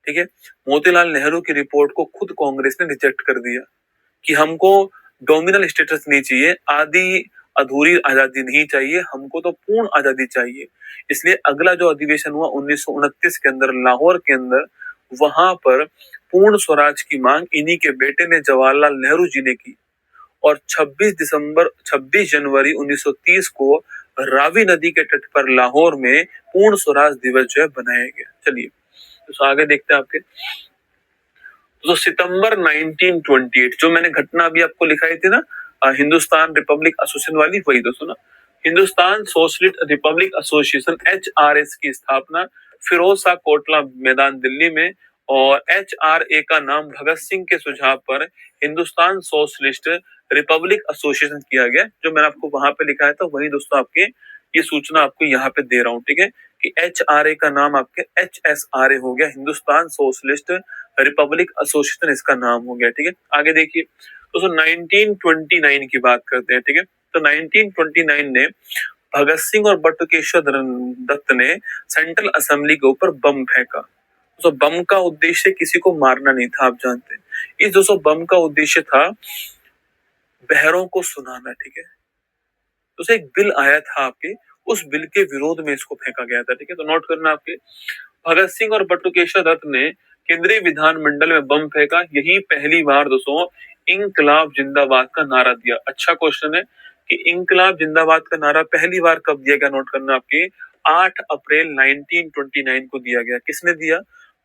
ठीक है। मोतीलाल नेहरू की रिपोर्ट को खुद कांग्रेस ने रिजेक्ट कर दिया कि हमको डोमिनल स्टेटस नहीं चाहिए, आधी अधूरी आजादी नहीं चाहिए, हमको तो पूर्ण आजादी चाहिए। इसलिए अगला जो अधिवेशन हुआ 1929 के अंदर लाहौर के अंदर, वहां पर पूर्ण स्वराज की मांग इन्हीं के बेटे ने जवाहरलाल नेहरू जी ने की, और 26 जनवरी 1930 को रावी नदी के तट पर लाहौर में पूर्ण स्वराज दिवस जो है बनाया गया। चलिए तो आगे देखते हैं आपके। तो सितंबर 1928 जो मैंने घटना अभी आपको लिखाई थी ना, हिंदुस्तान रिपब्लिक एसोसिएशन वाली, वही दोस्तों ना, Hindustan socialist Republic association HRS की स्थापना फिरोज शाह कोटला मैदान दिल्ली में, और HRA का नाम भगत सिंह के सुझाव पर हिंदुस्तान सोशलिस्ट रिपब्लिक एसोसिएशन किया गया। जो मैंने आपको वहां पे लिखा है, तो वही दोस्तों आपके ये सूचना आपको यहाँ पे दे रहा हूँ, ठीक है, कि HRA का नाम आपके HSRA हो गया, हिंदुस्तान सोशलिस्ट रिपब्लिक एसोसिएशन इसका नाम हो गया, ठीक है। आगे देखिए दोस्तों 1929 की बात करते हैं, ठीक है। तो 1929 ने भगत सिंह और बटुकेश्वर दत्त ने सेंट्रल असेंबली के ऊपर बम फेंका। तो बम का उद्देश्य किसी को मारना नहीं था, आप जानते हैं। इस दोस्तों बम का उद्देश्य था बहरों को सुनाना, ठीक है। तो एक बिल आया था आपके उस बिल के विरोध में इसको फेंका गया था। ठीक है, तो नोट करना आपके। भगत सिंह और बटुकेश्वर दत्त ने केंद्रीय विधानमंडल में बम फेंका, यही पहली बार दोस्तों इंकलाब जिंदाबाद का नारा दिया। अच्छा क्वेश्चन है कि इंकलाब जिंदाबाद का नारा पहली बार कब दिया गया, नोट करना आपके 8 अप्रैल 1929 को दिया गया। किसने दिया?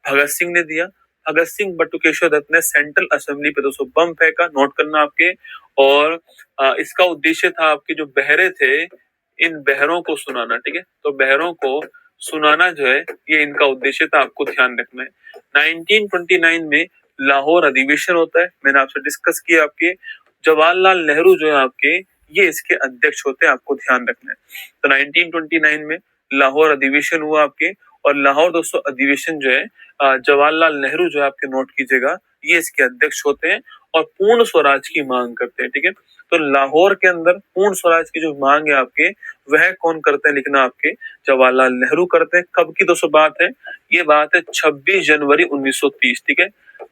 भगत सिंह ने दिया। भगत सिंह बटुकेश्वर दत्त ने सेंट्रल असेंबली पे दोस्तों बम फेंका, नोट करना आपके। और इसका उद्देश्य था आपके जो बहरे थे इन बहरों को सुनाना। ठीक है, तो बहरों को सुनाना जो है ये इनका उद्देश्य था, आपको ध्यान रखना है। 1929 में लाहौर अधिवेशन होता है, मैंने आपसे डिस्कस किया। आपके जवाहरलाल नेहरू जो है आपके ये इसके अध्यक्ष होते हैं, आपको ध्यान रखना है। तो 1929 में लाहौर अधिवेशन हुआ आपके, और लाहौर दोस्तों अधिवेशन जो है जवाहरलाल नेहरू जो है आपके नोट कीजिएगा ये इसके अध्यक्ष होते हैं और पूर्ण स्वराज की मांग करते हैं। ठीक है, तो लाहौर के अंदर पूर्ण स्वराज की जो मांग है आपके वह कौन करते हैं, लिखना आपके जवाहरलाल नेहरू करते हैं। कब की दोस्तों बात है? ये बात है 26 जनवरी 1930। ठीक है,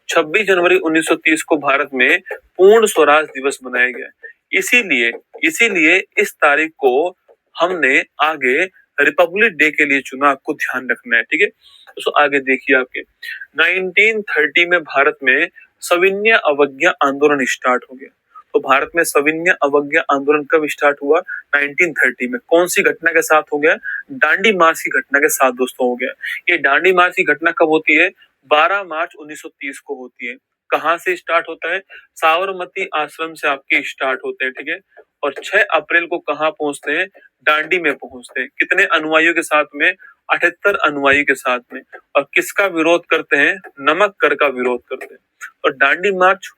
26 जनवरी 1930 को भारत में पूर्ण स्वराज दिवस मनाया गया। इसीलिए इसीलिए इस तारीख को हमने आगे रिपब्लिक डे के लिए चुना, आपको ध्यान रखना है। ठीक है, तो आगे देखिए आपके 1930 में भारत में सविनय अवज्ञा आंदोलन स्टार्ट हो गया। तो भारत में सविनय अवज्ञा आंदोलन कब स्टार्ट हुआ? 1930 में। कौन सी घटना के साथ हो गया? दांडी मार्च की घटना के साथ दोस्तों हो गया। ये दांडी मार्च की घटना कब होती है? 12 मार्च 1930 को होती है। कहां से स्टार्ट होता है? साबरमती आश्रम से आपके स्टार्ट होते हैं। ठीक है, और 6 अप्रैल को कहां पहुंचते हैं? दांडी में पहुंचते हैं। कितने अनुयायियों के साथ में? 78 अनुयायी के साथ में। और किसका विरोध करते हैं? नमक कर का विरोध करते हैं। और दांडी मार्च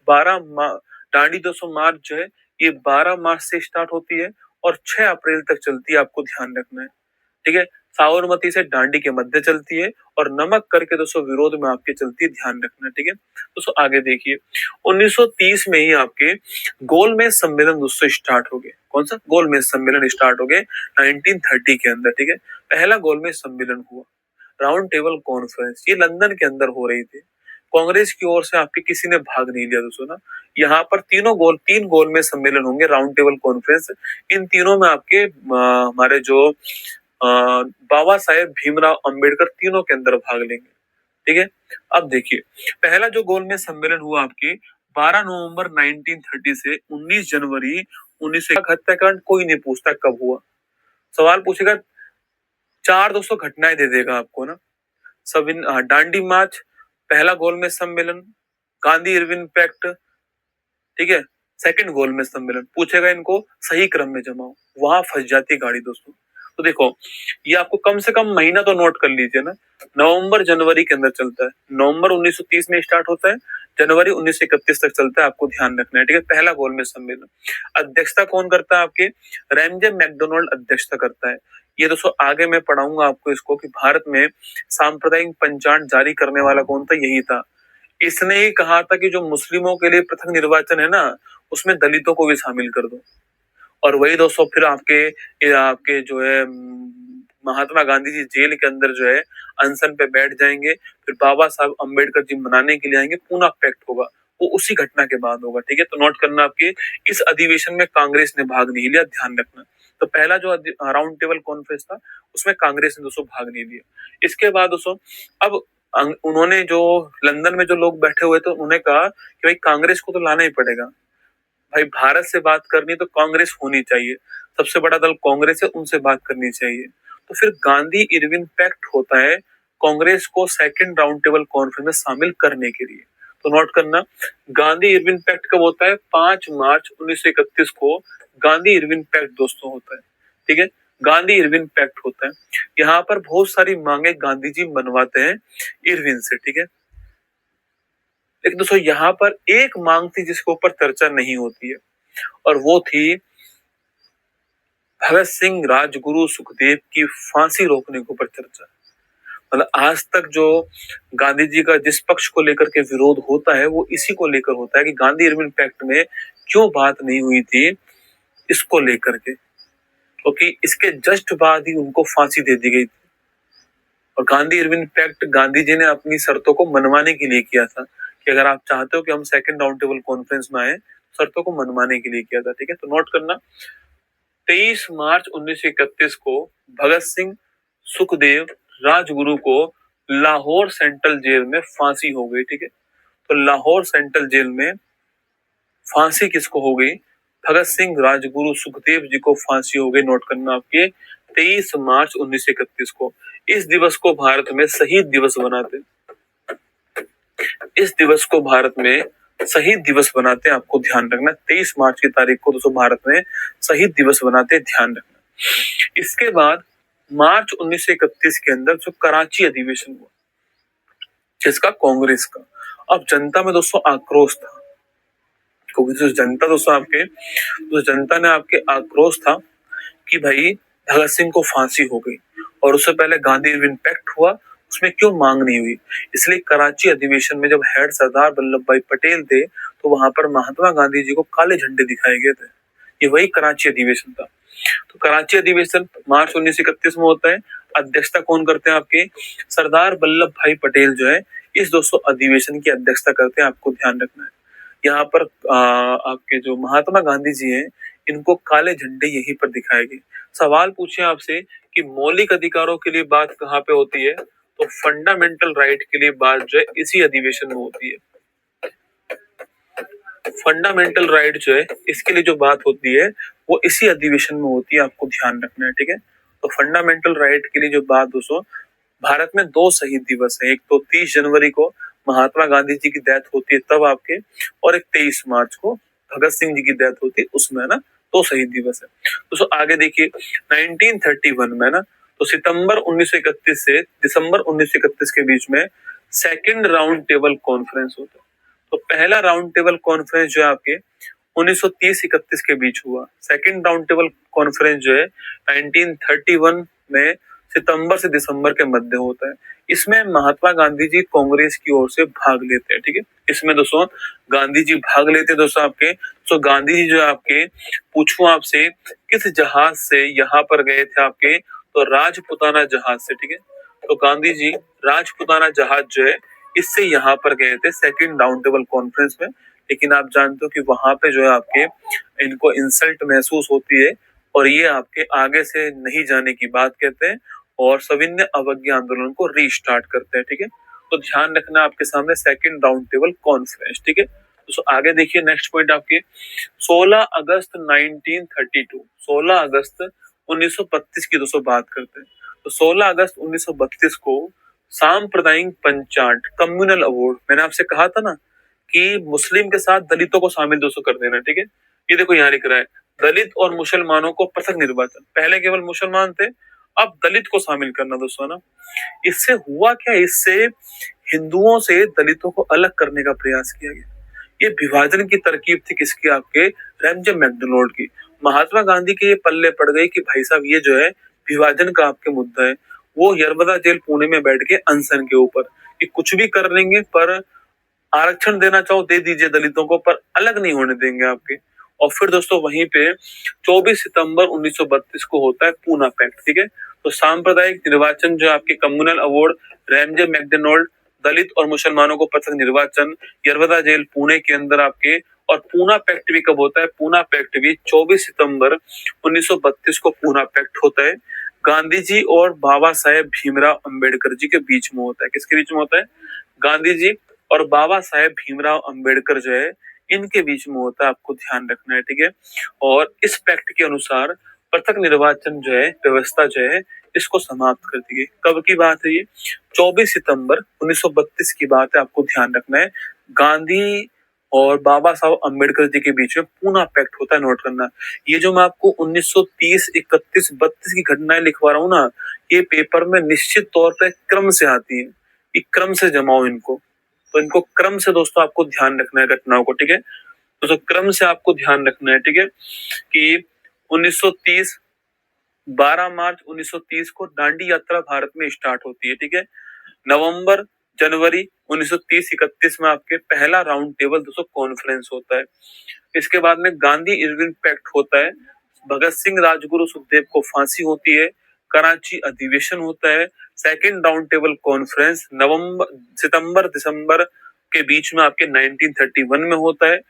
दांडी 200 मार्च जो है ये 12 मार्च से स्टार्ट होती है और 6 अप्रैल तक चलती है, आपको ध्यान रखना है। ठीक है, साबरमती से दांडी के मध्य चलती है और नमक करके दोस्तों विरोध में आपके चलती है, ध्यान रखना है। ठीक है, दोस्तों आगे देखिए 1930 में ही आपके गोलमेज सम्मेलन दोस्तों स्टार्ट हो गए। कौन सा? गोलमेज सम्मेलन स्टार्ट हो गए 1930 के अंदर। ठीक है, पहला गोलमेज सम्मेलन हुआ। राउंड टेबल कॉन्फ्रेंस ये लंदन के अंदर हो रही थी। कांग्रेस की ओर से आपके किसी ने भाग नहीं लिया दोस्तों ना। यहाँ पर तीन गोल में सम्मेलन होंगे, राउंड टेबल कॉन्फ्रेंस। इन तीनों में आपके हमारे जो बाबा साहेब भीमराव अंबेडकर तीनों के अंदर भाग लेंगे। ठीक है, अब देखिए पहला जो गोल में सम्मेलन हुआ आपके 12 नवंबर 1930 से 19 जनवरी 1900। हत्याकांड कोई नहीं पूछता कब हुआ, सवाल पूछेगा 4 200 घटनाएं दे देगा आपको ना। सब दांडी मार्च, पहला गोलमेज सम्मेलन, गांधी इरविन पैक्ट। ठीक है, सेकंड गोलमेज सम्मेलन पूछेगा, इनको सही क्रम में जमाओ, वहां फंस जाती है गाड़ी दोस्तों। तो देखो ये आपको कम से कम महीना तो नोट कर लीजिए ना, नवंबर जनवरी के अंदर चलता है। नवंबर 1930 में स्टार्ट होता है, जनवरी 1931 तक चलता है, आपको ध्यान रखना है। ठीक है, पहला गोलमेज सम्मेलन। अध्यक्षता कौन करता है आपके? रैमजे मैकडोनाल्ड अध्यक्षता करता है। ये दोस्तों आगे मैं पढ़ाऊंगा आपको इसको कि भारत में सांप्रदायिक पंचांग जारी करने वाला कौन था, यही था। इसने ही कहा था कि जो मुस्लिमों के लिए पृथक निर्वाचन है ना उसमें दलितों को भी शामिल कर दो। और वही दोस्तों फिर आपके जो है महात्मा गांधी जी जेल के अंदर जो है अनशन पे बैठ जाएंगे, फिर बाबा साहब अम्बेडकर जी मनाने के लिए आएंगे, पूना पैक्ट होगा, वो उसी घटना के बाद होगा। ठीक है, तो नोट करना आपके इस अधिवेशन में कांग्रेस ने भाग नहीं लिया, ध्यान रखना। तो पहला जो राउंड टेबल कॉन्फ्रेंस था उसमें कांग्रेस ने दोस्तों भाग नहीं लिया। इसके बाद दोस्तों अब उन्होंने जो लंदन में जो लोग बैठे हुए थे उन्होंने कहा कि भाई कांग्रेस को तो लाना ही पड़ेगा, भाई भारत से बात करनी तो कांग्रेस होनी चाहिए, सबसे बड़ा दल कांग्रेस है, उनसे बात करनी चाहिए। तो फिर गांधी इरविन पैक्ट होता है कांग्रेस को सेकंड राउंड टेबल कॉन्फ्रेंस में शामिल करने के लिए। तो नोट करना गांधी इरविन पैक्ट कब होता है? 5 मार्च 1931 को गांधी इरविन पैक्ट दोस्तों होता है। ठीक है, गांधी इरविन पैक्ट होता है। यहाँ पर बहुत सारी मांगे गांधी जी मनवाते हैं इरविन से। ठीक है, लेकिन दोस्तों यहाँ पर एक मांग थी जिसके ऊपर चर्चा नहीं होती है और वो थी भगत सिंह, राजगुरु, सुखदेव की फांसी रोकने के ऊपर चर्चा। मतलब आज तक जो गांधी जी का जिस पक्ष को लेकर के विरोध होता है वो इसी को लेकर होता है कि गांधी इरविन पैक्ट में क्यों बात नहीं हुई थी इसको लेकर के, क्योंकि इसके जस्ट बाद ही उनको फांसी दे दी गई थी। और गांधी इरविन पैक्ट गांधी जी ने अपनी शर्तों को मनवाने के लिए किया था कि अगर आप चाहते हो कि हम सेकंड राउंड टेबल कॉन्फ्रेंस में आए, शर्तों को मनवाने के लिए किया था। ठीक है, तो नोट करना 23 मार्च 1931 को भगत सिंह, सुखदेव, राजगुरु को लाहौर सेंट्रल जेल में फांसी हो गई। ठीक है, तो लाहौर सेंट्रल जेल में फांसी किसको हो गई? भगत सिंह, राजगुरु, सुखदेव जी को फांसी हो गई। नोट करना आपके 23 मार्च 1931 को। इस दिवस को भारत में शहीद दिवस बनाते, इस दिवस को भारत में शहीद दिवस बनाते हैं, आपको ध्यान रखना। 23 मार्च की तारीख को दोस्तों भारत में शहीद दिवस बनाते हैं, ध्यान रखना। इसके बाद मार्च 1931 के अंदर जो कराची अधिवेशन हुआ, जिसका कांग्रेस का, अब जनता में दोस्तों आक्रोश था, क्योंकि जो जनता दोस्तों आपके, तो जनता ने आपके आक्रोश था कि भाई भगत सिंह को फांसी हो गई और उससे पहले गांधी इम्पैक्ट हुआ, उसमें क्यों मांग नहीं हुई। इसलिए कराची अधिवेशन में जब हेड सरदार वल्लभ भाई पटेल थे, तो वहां पर महात्मा गांधी जी को काले झंडे दिखाए गए थे। ये वही कराची अधिवेशन था। तो कराची अधिवेशन मार्च 1931 में होता है। अध्यक्षता कौन करते हैं? आपके सरदार वल्लभ भाई पटेल जो है इस दोस्तों अधिवेशन की अध्यक्षता करते हैं, आपको ध्यान रखना है। यहाँ पर आपके जो महात्मा गांधी जी हैं, इनको काले झंडे यहीं पर दिखाए गए। सवाल पूछे आपसे कि मौलिक अधिकारों के लिए बात कहाँ पे होती है, तो फंडामेंटल राइट के लिए बात जो है इसी अधिवेशन में होती है। फंडामेंटल राइट जो है इसके लिए जो बात होती है वो इसी अधिवेशन में होती है, आपको ध्यान रखना है। ठीक है, तो फंडामेंटल राइट के लिए जो बात दोस्तों, भारत में 2 शहीद दिवस है, एक तो 30 जनवरी को महात्मा गांधी जी की डेथ होती है तब आपके, और एक 23 मार्च को भगत सिंह जी की डेथ होती है, उसमें ना 2 शहीद दिवस है। दोस्तों आगे देखिए 1931 में ना, तो सितंबर 1931 से दिसंबर 1931 के बीच में सेकंड राउंड टेबल कॉन्फ्रेंस होता है। तो पहला राउंड टेबल कॉन्फ्रेंस जो है आपके 1930-31 के बीच हुआ। सेकंड राउंड टेबल कॉन्फ्रेंस जो है 1931 में सितंबर से दिसंबर के मध्य होता है। इसमें महात्मा गांधी जी कांग्रेस की ओर से भाग लेते हैं। ठीक है, इसमें दोस्तों गांधी जी भाग लेते हैं दोस्तों आपके। तो गांधी जी जो आपके, पूछूं आपसे किस जहाज से यहाँ पर गए थे आपके, तो राजपुताना जहाज से। ठीक है, तो गांधी जी राजपुताना जहाज जो है इससे यहाँ पर गए थे सेकंड राउंड टेबल कॉन्फ्रेंस में। लेकिन आप जानते हो कि वहां पे जो है आपके इनको इंसल्ट महसूस होती है और ये आपके आगे से नहीं जाने की बात कहते हैं और सविनय अवज्ञा आंदोलन को रीस्टार्ट करते हैं। ठीक है, तो ध्यान रखना आपके सामने सेकंड राउंड टेबल कॉन्फ्रेंस। ठीक है, तो आगे देखिए नेक्स्ट पॉइंट आपके 16 अगस्त 1932, 16 अगस्त 1932 की दोस्तों बात करते हैं। तो 16 अगस्त 1932 को सांप्रदायिक पंचायत कम्युनल अवार्ड, मैंने आपसे कहा था ना कि मुस्लिम के साथ दलितों को शामिल दोस्तों कर देना। ठीक है, ये देखो यहाँ लिख रहा है दलित और मुसलमानों को पृथक निर्वाचन, पहले केवल मुसलमान थे, अब दलित को शामिल करना दोस्तों ना। इससे हुआ क्या, इससे हिंदुओं से दलितों को अलग करने का प्रयास किया गया। ये विभाजन की तरकीब थी किसकी? आपके रैमजे मैकडोनाल्ड की। महात्मा गांधी के ये पल्ले पड़ गई कि भाई साहब ये जो है विभाजन का आपके मुद्दा है। वो यरवदा जेल पुणे में बैठ के अनशन के ऊपर कि कुछ भी कर लेंगे पर आरक्षण देना चाहो दे दीजिए दलितों को, पर अलग नहीं होने देंगे आपके। और फिर दोस्तों वहीं पे 24 सितंबर 1932 को होता है पूना पैक्ट। ठीक है, तो सांप्रदायिक निर्वाचन जो आपके कम्युनल अवार्ड, रैमजे मैकडोनाल्ड, दलित और मुसलमानों को पृथक निर्वाचन, यरवदा जेल पुणे के अंदर आपके। और पूना पैक्ट भी कब होता है? पूना पैक्ट भी 24 सितंबर 1932 को पूना पैक्ट होता है। गांधी जी और बाबा साहेब भीमराव अंबेडकर जी के बीच में होता है। किसके बीच में होता है? गांधी जी और बाबा साहेब भीमराव अंबेडकर जो है इनके बीच में होता है, आपको ध्यान रखना है। ठीक है, और इस पैक्ट के अनुसार पृथक निर्वाचन जो है व्यवस्था जो है इसको समाप्त कर दी गई। कब की बात है ये? 24 सितंबर 1932 की बात है, आपको ध्यान रखना है। गांधी और बाबा साहब अंबेडकर जी के बीच में पूना पैक्ट होता है, नोट करना। ये जो मैं आपको 1930, 31, 32 की घटनाएं लिखवा रहा हूँ ना, ये पेपर में निश्चित तौर पर क्रम से आती है, एक क्रम से जमाओ इनको। तो इनको क्रम से दोस्तों आपको ध्यान रखना है घटनाओं को। ठीक है, दोस्तों क्रम से आपको ध्यान रखना है। ठीक है, कि 1930 12 मार्च 1930 को दांडी यात्रा भारत में स्टार्ट होती है। ठीक है, नवंबर जनवरी 1930-31 में आपके पहला राउंड टेबल दोस्तों कॉन्फ्रेंस होता है। इसके बाद में गांधी इरविन पैक्ट होता है। भगत सिंह, राजगुरु, सुखदेव को फांसी होती है। कराची अधिवेशन होता है। सेकंड राउंड टेबल कॉन्फ्रेंस नवंबर सितंबर दिसंबर के बीच में आपके 1931 में होता है।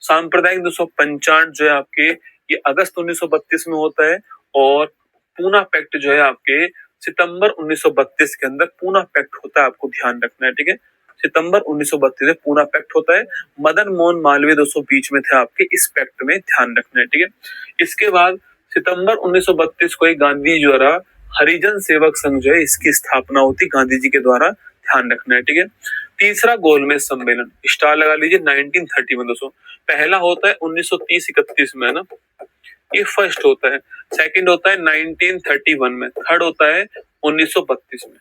सांप्रदायिक दोस्तों पंचायत जो है आपके ये अगस्त 1932 में होता है और पूना पैक्ट जो है आपके सितंबर 1932 के अंदर पूना पैक्ट होता है, आपको ध्यान रखना है, ठीक है। सितंबर 1932 में पूना पैक्ट होता है। मदन मोहन मालवीय दोस्तों बीच में थे आपके इस पैक्ट में, ध्यान रखना है, ठीक है। इसके बाद सितंबर 1932 को ही गांधी जी द्वारा हरिजन सेवक संघ जो है इसकी स्थापना होती गांधी जी के द्वारा, ध्यान रखना है, ठीक है। तीसरा गोलमेज सम्मेलन, स्टार लगा लीजिए, 1930 में दोस्तों। पहला होता है 1930-31 में, है ना, ये फर्स्ट होता है। सेकंड होता है 1931 में, थर्ड होता है 1932 में,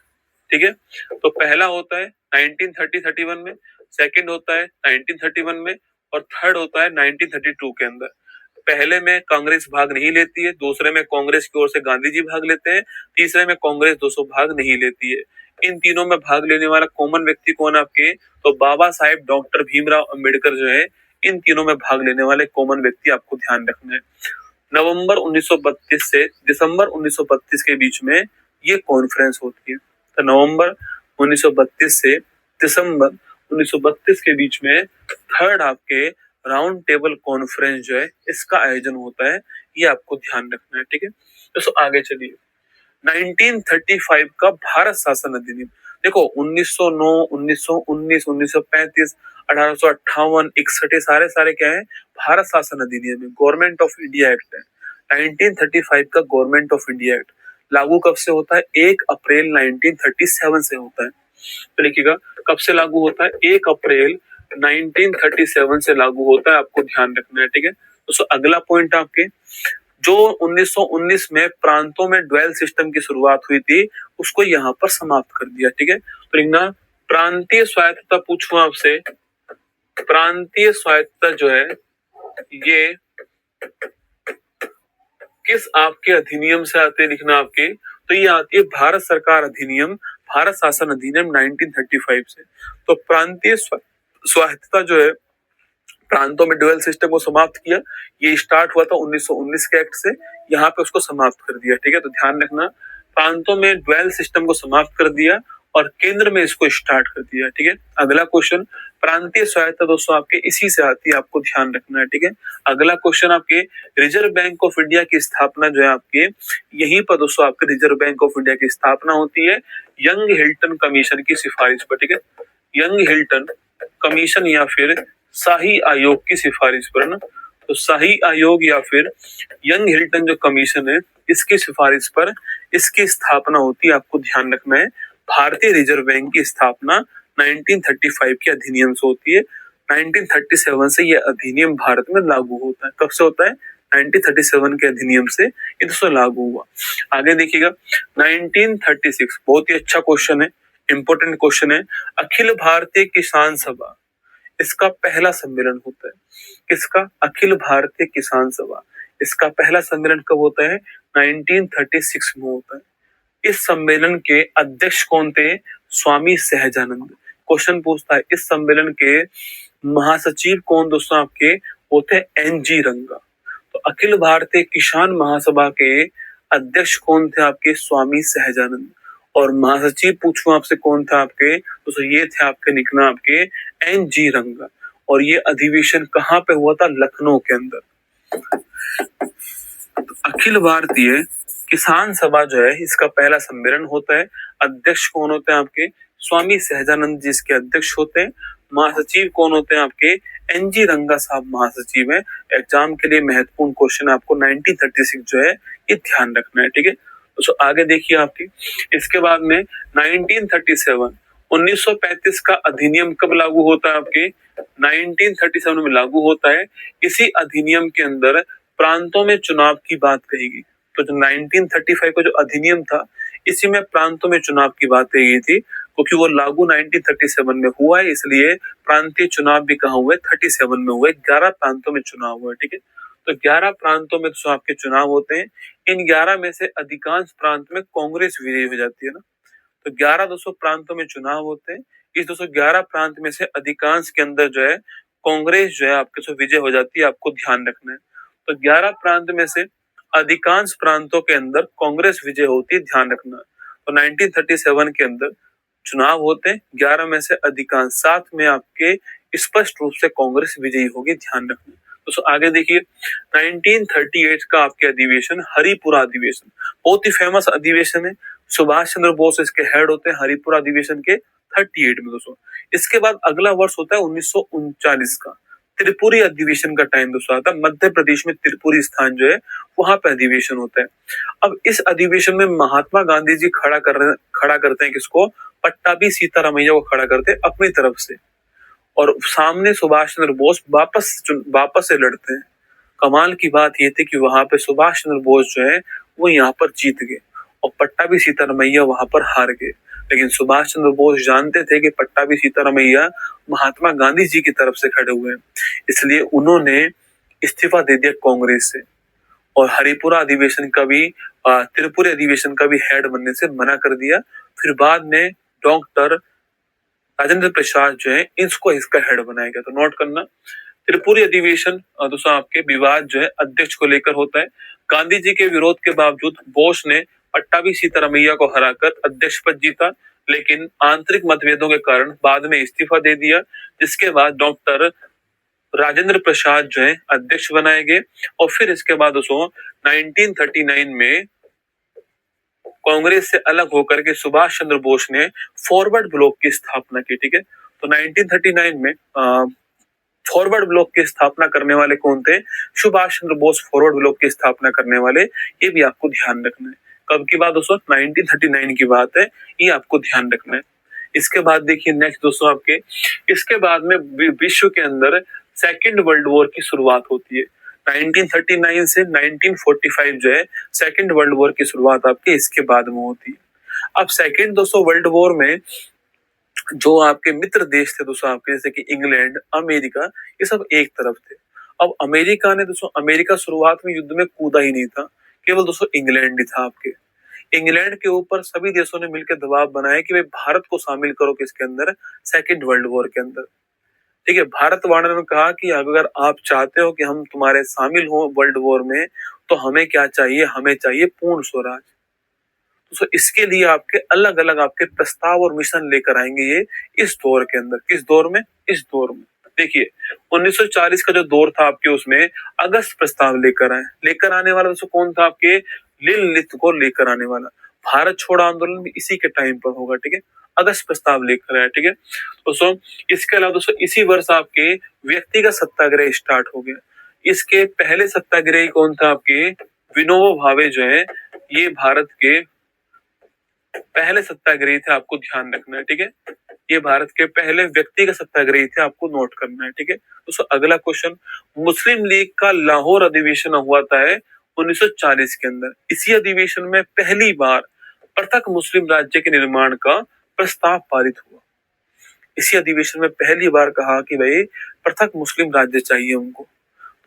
ठीक है। तो पहला होता है 1931 में, सेकंड होता है 1931 में और थर्ड होता है 1932 के अंदर। पहले में कांग्रेस भाग नहीं लेती है, दूसरे में कांग्रेस की ओर से गांधी जी भाग लेते हैं, तीसरे में कांग्रेस 200 भाग नहीं लेती है। इन तीनों में भाग लेने वाला कॉमन व्यक्ति कौन है आपके, तो बाबा साहेब डॉक्टर भीमराव अंबेडकर जो है इन तीनों में भाग लेने वाले कॉमन व्यक्ति, आपको ध्यान रखना है। नवंबर 1932 से दिसंबर 1932 के बीच में ये कॉन्फ्रेंस होती है। तो नवंबर 1932 से दिसंबर 1932 के बीच में थर्ड आपके राउंड टेबल कॉन्फ्रेंस जो है इसका आयोजन होता है, ये आपको ध्यान रखना है, ठीक है। दोस्तों आगे चलिए, 1935 का भारत शासन अधिनियम, देखो 1909, 1919, 1935, 1858, 61 सारे सारे क्या है, भारत शासन अधिनियम है, गवर्नमेंट ऑफ इंडिया एक्ट है। 1935 का गवर्नमेंट ऑफ इंडिया एक्ट लागू कब से होता है, 1 अप्रैल 1937 से होता है। तो लिखिएगा कब से लागू होता है, 1 अप्रैल 1937 से लागू होता है, आपको ध्यान रखना है, ठीक है। दोस्तों अगला पॉइंट आपके, जो 1919 में प्रांतों में ड्वेल सिस्टम की शुरुआत हुई थी उसको यहाँ पर समाप्त कर दिया, ठीक है। तो लिखना प्रांतीय स्वायत्तता, पूछूं आपसे, प्रांतीय स्वायत्तता जो है ये किस आपके अधिनियम से आते हैं, लिखना आपके, तो ये आती है भारत सरकार अधिनियम, भारत शासन अधिनियम 1935 से। तो प्रांतीय स्वायत्तता जो है, प्रांतों में ड्यूअल सिस्टम को समाप्त किया, ये स्टार्ट हुआ था 1919 के एक्ट से, यहाँ पे उसको समाप्त कर दिया, ठीक है। तो ध्यान रखना, प्रांतों में ड्यूअल सिस्टम को समाप्त कर दिया और केंद्र में इसको स्टार्ट कर दिया, ठीक है। अगला क्वेश्चन, प्रांतीय स्वायत्तता दोस्तों आपके इसी से आती है, आपको ध्यान रखना है, ठीक है। अगला क्वेश्चन आपके, रिजर्व बैंक ऑफ इंडिया की स्थापना जो है आपके, यहीं पर दोस्तों आपके रिजर्व बैंक ऑफ इंडिया की स्थापना होती है यंग हिल्टन कमीशन की सिफारिश पर, ठीक है। यंग हिल्टन कमीशन या फिर शाही आयोग की सिफारिश पर ना, तो शाही आयोग या फिर यंग हिल्टन जो कमीशन है इसकी सिफारिश पर इसकी स्थापना होती है, आपको ध्यान रखना है। भारतीय रिजर्व बैंक की स्थापना 1935 के अधिनियम से होती है। 1937 से यह अधिनियम भारत में लागू होता है। कब से होता है, 1937 के अधिनियम से ये दोस्तों लागू हुआ। आगे देखिएगा 1936, बहुत ही अच्छा क्वेश्चन है, इंपॉर्टेंट क्वेश्चन है। अखिल भारतीय किसान सभा, इसका पहला सम्मेलन होता है, किसका, अखिल भारतीय किसान सभा, इसका पहला सम्मेलन कब होता है, 1936 में होता है। इस सम्मेलन के अध्यक्ष कौन थे, स्वामी सहजानंद। क्वेश्चन पूछता है इस सम्मेलन के महासचिव कौन दोस्तों आपके, वो थे एन.जी. रंगा। तो अखिल भारतीय किसान महासभा के अध्यक्ष कौन थे आपके, स्वामी सहजानंद। और महासचिव पूछूं आपसे कौन था आपके, तो ये थे आपके, निकला आपके एन.जी. रंगा। और ये अधिवेशन कहाँ पे हुआ था, लखनऊ के अंदर। तो अखिल भारतीय किसान सभा जो है इसका पहला सम्मेलन होता है। अध्यक्ष कौन होते हैं आपके, स्वामी सहजानंद जी इसके अध्यक्ष होते हैं। महासचिव कौन होते हैं आपके, एन.जी. रंगा साहब महासचिव हैं। एग्जाम के लिए महत्वपूर्ण क्वेश्चन आपको 1936 जो है ये ध्यान रखना है, ठीक है। तो आगे देखिए आपकी, इसके बाद में 1937 1935 का अधिनियम कब लागू होता है आपके, 1937 में लागू होता है। इसी अधिनियम के अंदर प्रांतों में चुनाव की बात कही गई। तो जो 1935 का जो अधिनियम था इसी में प्रांतों में चुनाव की बात कही गई थी, क्योंकि वो लागू 1937 में हुआ है, इसलिए प्रांतीय चुनाव भी कहाँ हुए, 37 में हुए। 11 प्रांतों में चुनाव हुआ, ठीक है। तो 11 प्रांतों में तो आपके चुनाव होते हैं। इन 11 में से अधिकांश प्रांत में कांग्रेस विजयी हो जाती है ना। तो 11 200 प्रांतों में चुनाव होते हैं। इस 211 प्रांत में से अधिकांश के अंदर जो है कांग्रेस जो है आपके सो विजय हो जाती है, आपको ध्यान रखना है। तो 11 प्रांत में से अधिकांश प्रांतों के अंदर कांग्रेस विजय होती है, ध्यान रखना। तो 1937 के अंदर चुनाव होते हैं, 11 में से अधिकांश, 7 में आपके स्पष्ट रूप से कांग्रेस विजयी होगी, ध्यान रखना। दोस्तों आगे देखिए 1938 का आपके अधिवेशन हरिपुरा अधिवेशन, बहुत ही फेमस अधिवेशन है। सुभाष चंद्र बोस इसके हेड होते हैं हरिपुरा अधिवेशन के 38 में दोस्तों। इसके बाद अगला वर्ष होता है 1939 का, त्रिपुरी अधिवेशन का टाइम दोस्तों आता है। मध्य प्रदेश में त्रिपुरी स्थान जो है वहां पर अधिवेशन होता है। अब इस अधिवेशन में महात्मा गांधी जी खड़ा करते हैं किसको, पट्टाभी सीतारामैया को खड़ा करते हैं अपनी तरफ से, और सामने सुभाष चंद्र बोस वापस से लड़ते हैं। कमाल की बात ये थी कि वहां पे सुभाष चंद्र बोस जो है वो यहाँ पर जीत गए और पट्टाभी सीतारामैया वहां पर हार गए। लेकिन सुभाष चंद्र बोस जानते थे कि पट्टाभी सीतारामैया महात्मा गांधी जी की तरफ से खड़े हुए हैं, इसलिए उन्होंने इस्तीफा दे दिया कांग्रेस से और हरिपुरा अधिवेशन का भी त्रिपुरी अधिवेशन का भी हेड बनने से मना कर दिया। फिर बाद में डॉक्टर राजेंद्र प्रसाद जो है इसका हेड बनाया गया। तो नोट करना, त्रिपुरी अधिवेशन दोस्तों आपके विवाद जो है अध्यक्ष को लेकर होता है। गांधी जी के विरोध के बावजूद बोस ने पट्टाभी सीतारामैया को हराकर अध्यक्ष पद जीता, लेकिन आंतरिक मतभेदों के कारण बाद में इस्तीफा दे दिया, जिसके बाद डॉक्टर राजेंद्र प्रसाद जो है अध्यक्ष बनाए गए। और फिर इसके बाद दोस्तों 1939 में कांग्रेस से अलग होकर के सुभाष चंद्र बोस ने फॉरवर्ड ब्लॉक की स्थापना की। ठीक है, तो 1939 में फॉरवर्ड ब्लॉक की स्थापना करने वाले कौन थे, सुभाष चंद्र बोस फॉरवर्ड ब्लॉक की स्थापना करने वाले। ये भी आपको ध्यान रखना है। कब की बात दोस्तों, 1939 की बात है, ये आपको ध्यान रखना है। इसके बाद देखिए नेक्स्ट दोस्तों आपके, इसके बाद में विश्व के अंदर सेकेंड वर्ल्ड वॉर की शुरुआत होती है। 1939 से 1945 जो है सेकेंड वर्ल्ड वॉर की शुरुआत आपके इसके बाद में होती है। अब सेकेंड दोस्तों वर्ल्ड वॉर में जो आपके मित्र देश थे दोस्तों आपके, जैसे कि इंग्लैंड, अमेरिका, ये सब एक तरफ थे। अब अमेरिका ने दोस्तों, अमेरिका शुरुआत में युद्ध में कूदा ही नहीं था, केवल दोस्तों इंग्लैंड ही था आपके। इंग्लैंड के ऊपर सभी देशों ने मिलकर दबाव बनाया कि भाई भारत को शामिल करो किसके अंदर, सेकेंड वर्ल्ड वॉर के अंदर। ठीक है, भारत वालों ने कहा कि अगर आप चाहते हो कि हम तुम्हारे शामिल हो वर्ल्ड वॉर में, तो हमें क्या चाहिए, हमें चाहिए पूर्ण स्वराज। तो इसके लिए आपके अलग अलग आपके प्रस्ताव और मिशन लेकर आएंगे ये इस दौर के अंदर। किस दौर में, इस दौर में देखिए 1940 का जो दौर था आपके, उसमें अगस्त प्रस्ताव लेकर आने वाला दोस्तों कौन था आपके, लिनलिथ को लेकर आने वाला। भारत छोड़ो आंदोलन भी इसी के टाइम पर होगा। ठीक है, अगस्त प्रस्ताव लेकर आया। ठीक है दोस्तों, इसके अलावा दोस्तों इसी वर्ष आपके व्यक्तिगत सत्याग्रह स्टार्ट हो गया। इसके पहले सत्याग्रही कौन था आपके, विनोबा भावे जो है, ये भारत के पहले सत्याग्रही थे, आपको ध्यान रखना है। ठीक है, ये भारत के पहले व्यक्तिगत सत्याग्रही थे, आपको नोट करना है। ठीक है दोस्तों, अगला क्वेश्चन, मुस्लिम लीग का लाहौर अधिवेशन हुआ था 1940 के अंदर। इसी अधिवेशन में पहली बार पृथक मुस्लिम राज्य के निर्माण का प्रस्ताव पारित हुआ। इसी अधिवेशन में पहली बार कहा कि भाई पृथक मुस्लिम राज्य चाहिए उनको।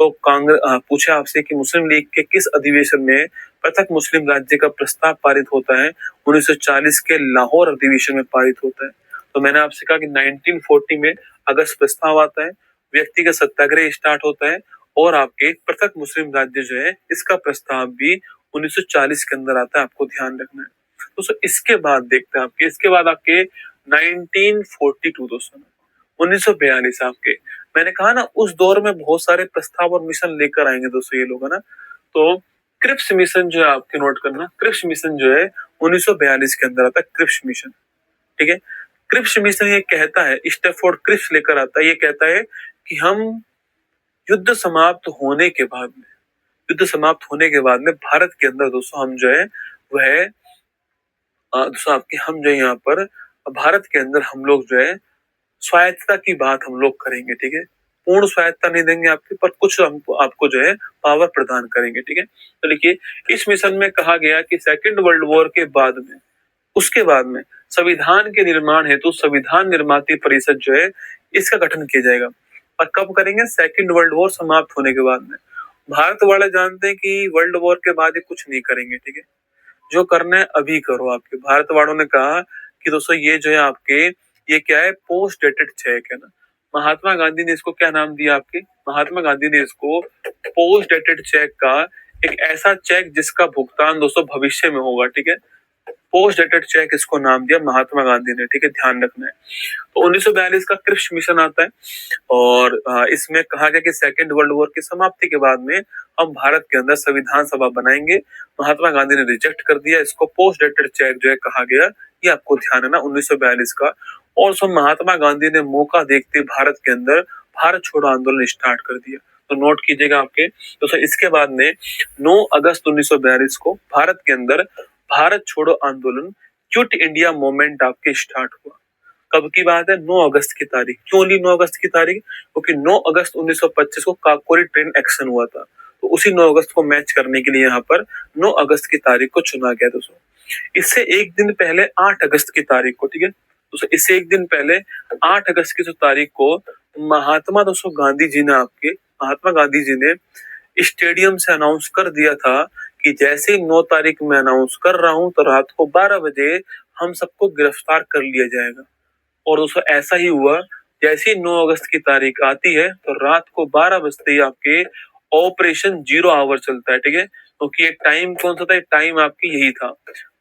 तो कांग्रेस पूछा आपसे कि मुस्लिम लीग के किस अधिवेशन में पृथक मुस्लिम राज्य का प्रस्ताव पारित होता है, 1940 के लाहौर अधिवेशन में पारित होता है। तो मैंने आपसे कहा कि 1940 में अगस्त प्रस्ताव आता है, व्यक्तिगत सत्याग्रह स्टार्ट होता है, और आपके पृथक मुस्लिम राज्य जो है इसका प्रस्ताव भी 1940 के अंदर आता है, आपको ध्यान रखना है दोस्तों। इसके बाद देखते हैं आपके, इसके बाद आपके 1942 दोस्तों, 1942 आपके, मैंने कहा ना उस दौर में बहुत सारे प्रस्ताव और मिशन लेकर आएंगे दोस्तों ये लोग, है ना। तो क्रिप्स मिशन जो है आपके नोट करना, क्रिप्स मिशन जो है 1942 के अंदर आता है, क्रिप्स मिशन। ठीक है, क्रिप्स मिशन ये कहता है, स्टैफोर्ड क्रिप्स लेकर आता है, ये कहता है कि हम युद्ध समाप्त होने के बाद में, भारत के अंदर दोस्तों हम जो है वह दोस्तों आपके, हम जो यहाँ पर भारत के अंदर हम लोग जो है स्वायत्तता की बात हम लोग करेंगे। ठीक है, पूर्ण स्वायत्तता नहीं देंगे आपके, पर कुछ आपको जो है पावर प्रदान करेंगे। ठीक है, तो देखिए इस मिशन में कहा गया कि सेकेंड वर्ल्ड वॉर के बाद में, उसके बाद में संविधान के निर्माण हेतु संविधान निर्माती परिषद जो है इसका गठन किया जाएगा। और कब करेंगे, सेकेंड वर्ल्ड वॉर समाप्त होने के बाद में। भारत वाले जानते हैं कि वर्ल्ड वॉर के बाद ये कुछ नहीं करेंगे। ठीक है, जो करना है अभी करो। आपके भारत वालों ने कहा कि दोस्तों ये जो है आपके, ये क्या है, पोस्ट डेटेड चेक है ना। महात्मा गांधी ने इसको क्या नाम दिया आपके, महात्मा गांधी ने इसको पोस्ट डेटेड चेक का, एक ऐसा चेक जिसका भुगतान दोस्तों भविष्य में होगा। ठीक है, पोस्ट डेटेड चेक इसको नाम दिया महात्मा गांधी ने, ठीक है, ध्यान रखना है। तो 1942 का क्रिप्स मिशन आता है और इसमें कहा गया कि सेकेंड वर्ल्ड वॉर की समाप्ति के बाद में हम भारत के अंदर संविधान सभा बनाएंगे। महात्मा गांधी ने रिजेक्ट कर दिया इसको। पोस्ट डेटेड चेक जो है कहा गया, ये आपको ध्यान है ना 1942 का। और सो महात्मा गांधी ने मौका देखते भारत के अंदर भारत छोड़ो आंदोलन स्टार्ट कर दिया। तो नोट कीजिएगा आपके तो इसके बाद में 9 अगस्त 1942 को भारत के अंदर भारत छोड़ो आंदोलन क्विट इंडिया मूवमेंट आपके स्टार्ट हुआ। कब की बात है? 9 अगस्त की तारीख। क्यों ली 9 अगस्त की तारीख? क्योंकि 9 अगस्त 1925 को काकोरी ट्रेन एक्शन हुआ था, तो उसी 9 अगस्त को मैच करने के लिए यहाँ पर 9 अगस्त की तारीख को चुना गया दोस्तों। इससे एक दिन पहले 8 अगस्त की तारीख को, ठीक है दोस्तों, इससे एक दिन पहले 8 अगस्त की जो तारीख को महात्मा दोस्तों गांधी जी ने महात्मा गांधी जी ने स्टेडियम से अनाउंस कर दिया था कि जैसे ही 9 तारीख में अनाउंस कर रहा हूं तो रात को 12 बजे हम सबको गिरफ्तार कर लिया जाएगा। और दोस्तों ऐसा ही हुआ। जैसे ही 9 अगस्त की तारीख आती है तो रात को 12 बजते ही आपके ऑपरेशन जीरो आवर चलता है, ठीक है, क्योंकि ये टाइम कौन सा था? टाइम आपकी यही था।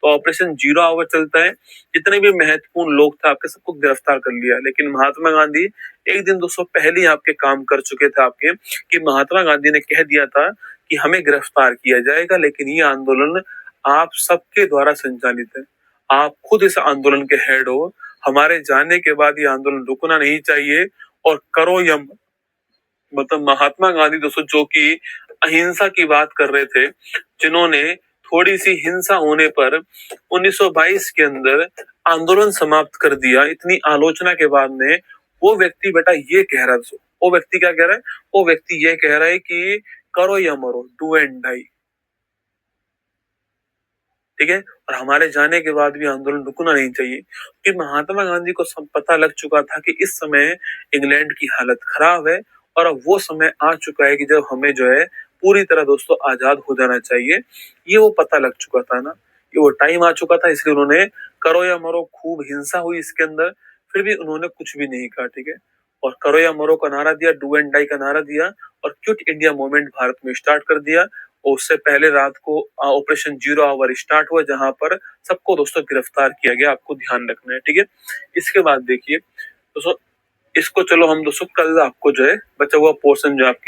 तो ऑपरेशन जीरो आवर चलता है। जितने भी महत्वपूर्ण लोग थे आपके सबको गिरफ्तार कर लिया। लेकिन महात्मा गांधी एक दिन 200 पहले ही आपके काम कर चुके थे आपके, कि महात्मा गांधी ने कह दिया था कि हमें गिरफ्तार किया जाएगा, लेकिन ये आंदोलन आप सबके द्वारा संचालित है, आप खुद इस आंदोलन के हेड हो, हमारे जाने के बाद ये आंदोलन रुकना नहीं चाहिए और करो या मतलब महात्मा गांधी दोस्तों जो कि अहिंसा की बात कर रहे थे, जिन्होंने थोड़ी सी हिंसा होने पर 1922 के अंदर आंदोलन समाप्त कर दिया। इतनी आलोचना के बाद में वो व्यक्ति बेटा ये कह रहा था, वो व्यक्ति क्या कह रहा है? वो व्यक्ति ये कह रहा है कि करो या मरो, डू एंड डाई, ठीक है, और हमारे जाने के बाद भी आंदोलन रुकना नहीं चाहिए। कि महात्मा गांधी को सब पता लग चुका था कि इस समय इंग्लैंड की हालत खराब है और अब वो समय आ चुका है कि जब हमें जो है पूरी तरह दोस्तों आजाद हो जाना चाहिए। ये वो पता लग चुका था ना, ये वो टाइम आ चुका था, इसलिए उन्होंने करो या मरो, खूब हिंसा हुई इसके अंदर, फिर भी उन्होंने कुछ भी नहीं कहा, ठीक है, और करो या मरो का नारा दिया, डू एंड डाई का नारा दिया और क्विट इंडिया मूवमेंट भारत में स्टार्ट कर दिया। और उससे पहले रात को ऑपरेशन जीरो आवर स्टार्ट हुआ, जहां पर सबको दोस्तों गिरफ्तार किया गया। आपको ध्यान रखना है, ठीक है। इसके बाद देखिए दोस्तों, इसको चलो हम दोस्तों कल आपको जो है बचा हुआ पोर्शन जो आपकी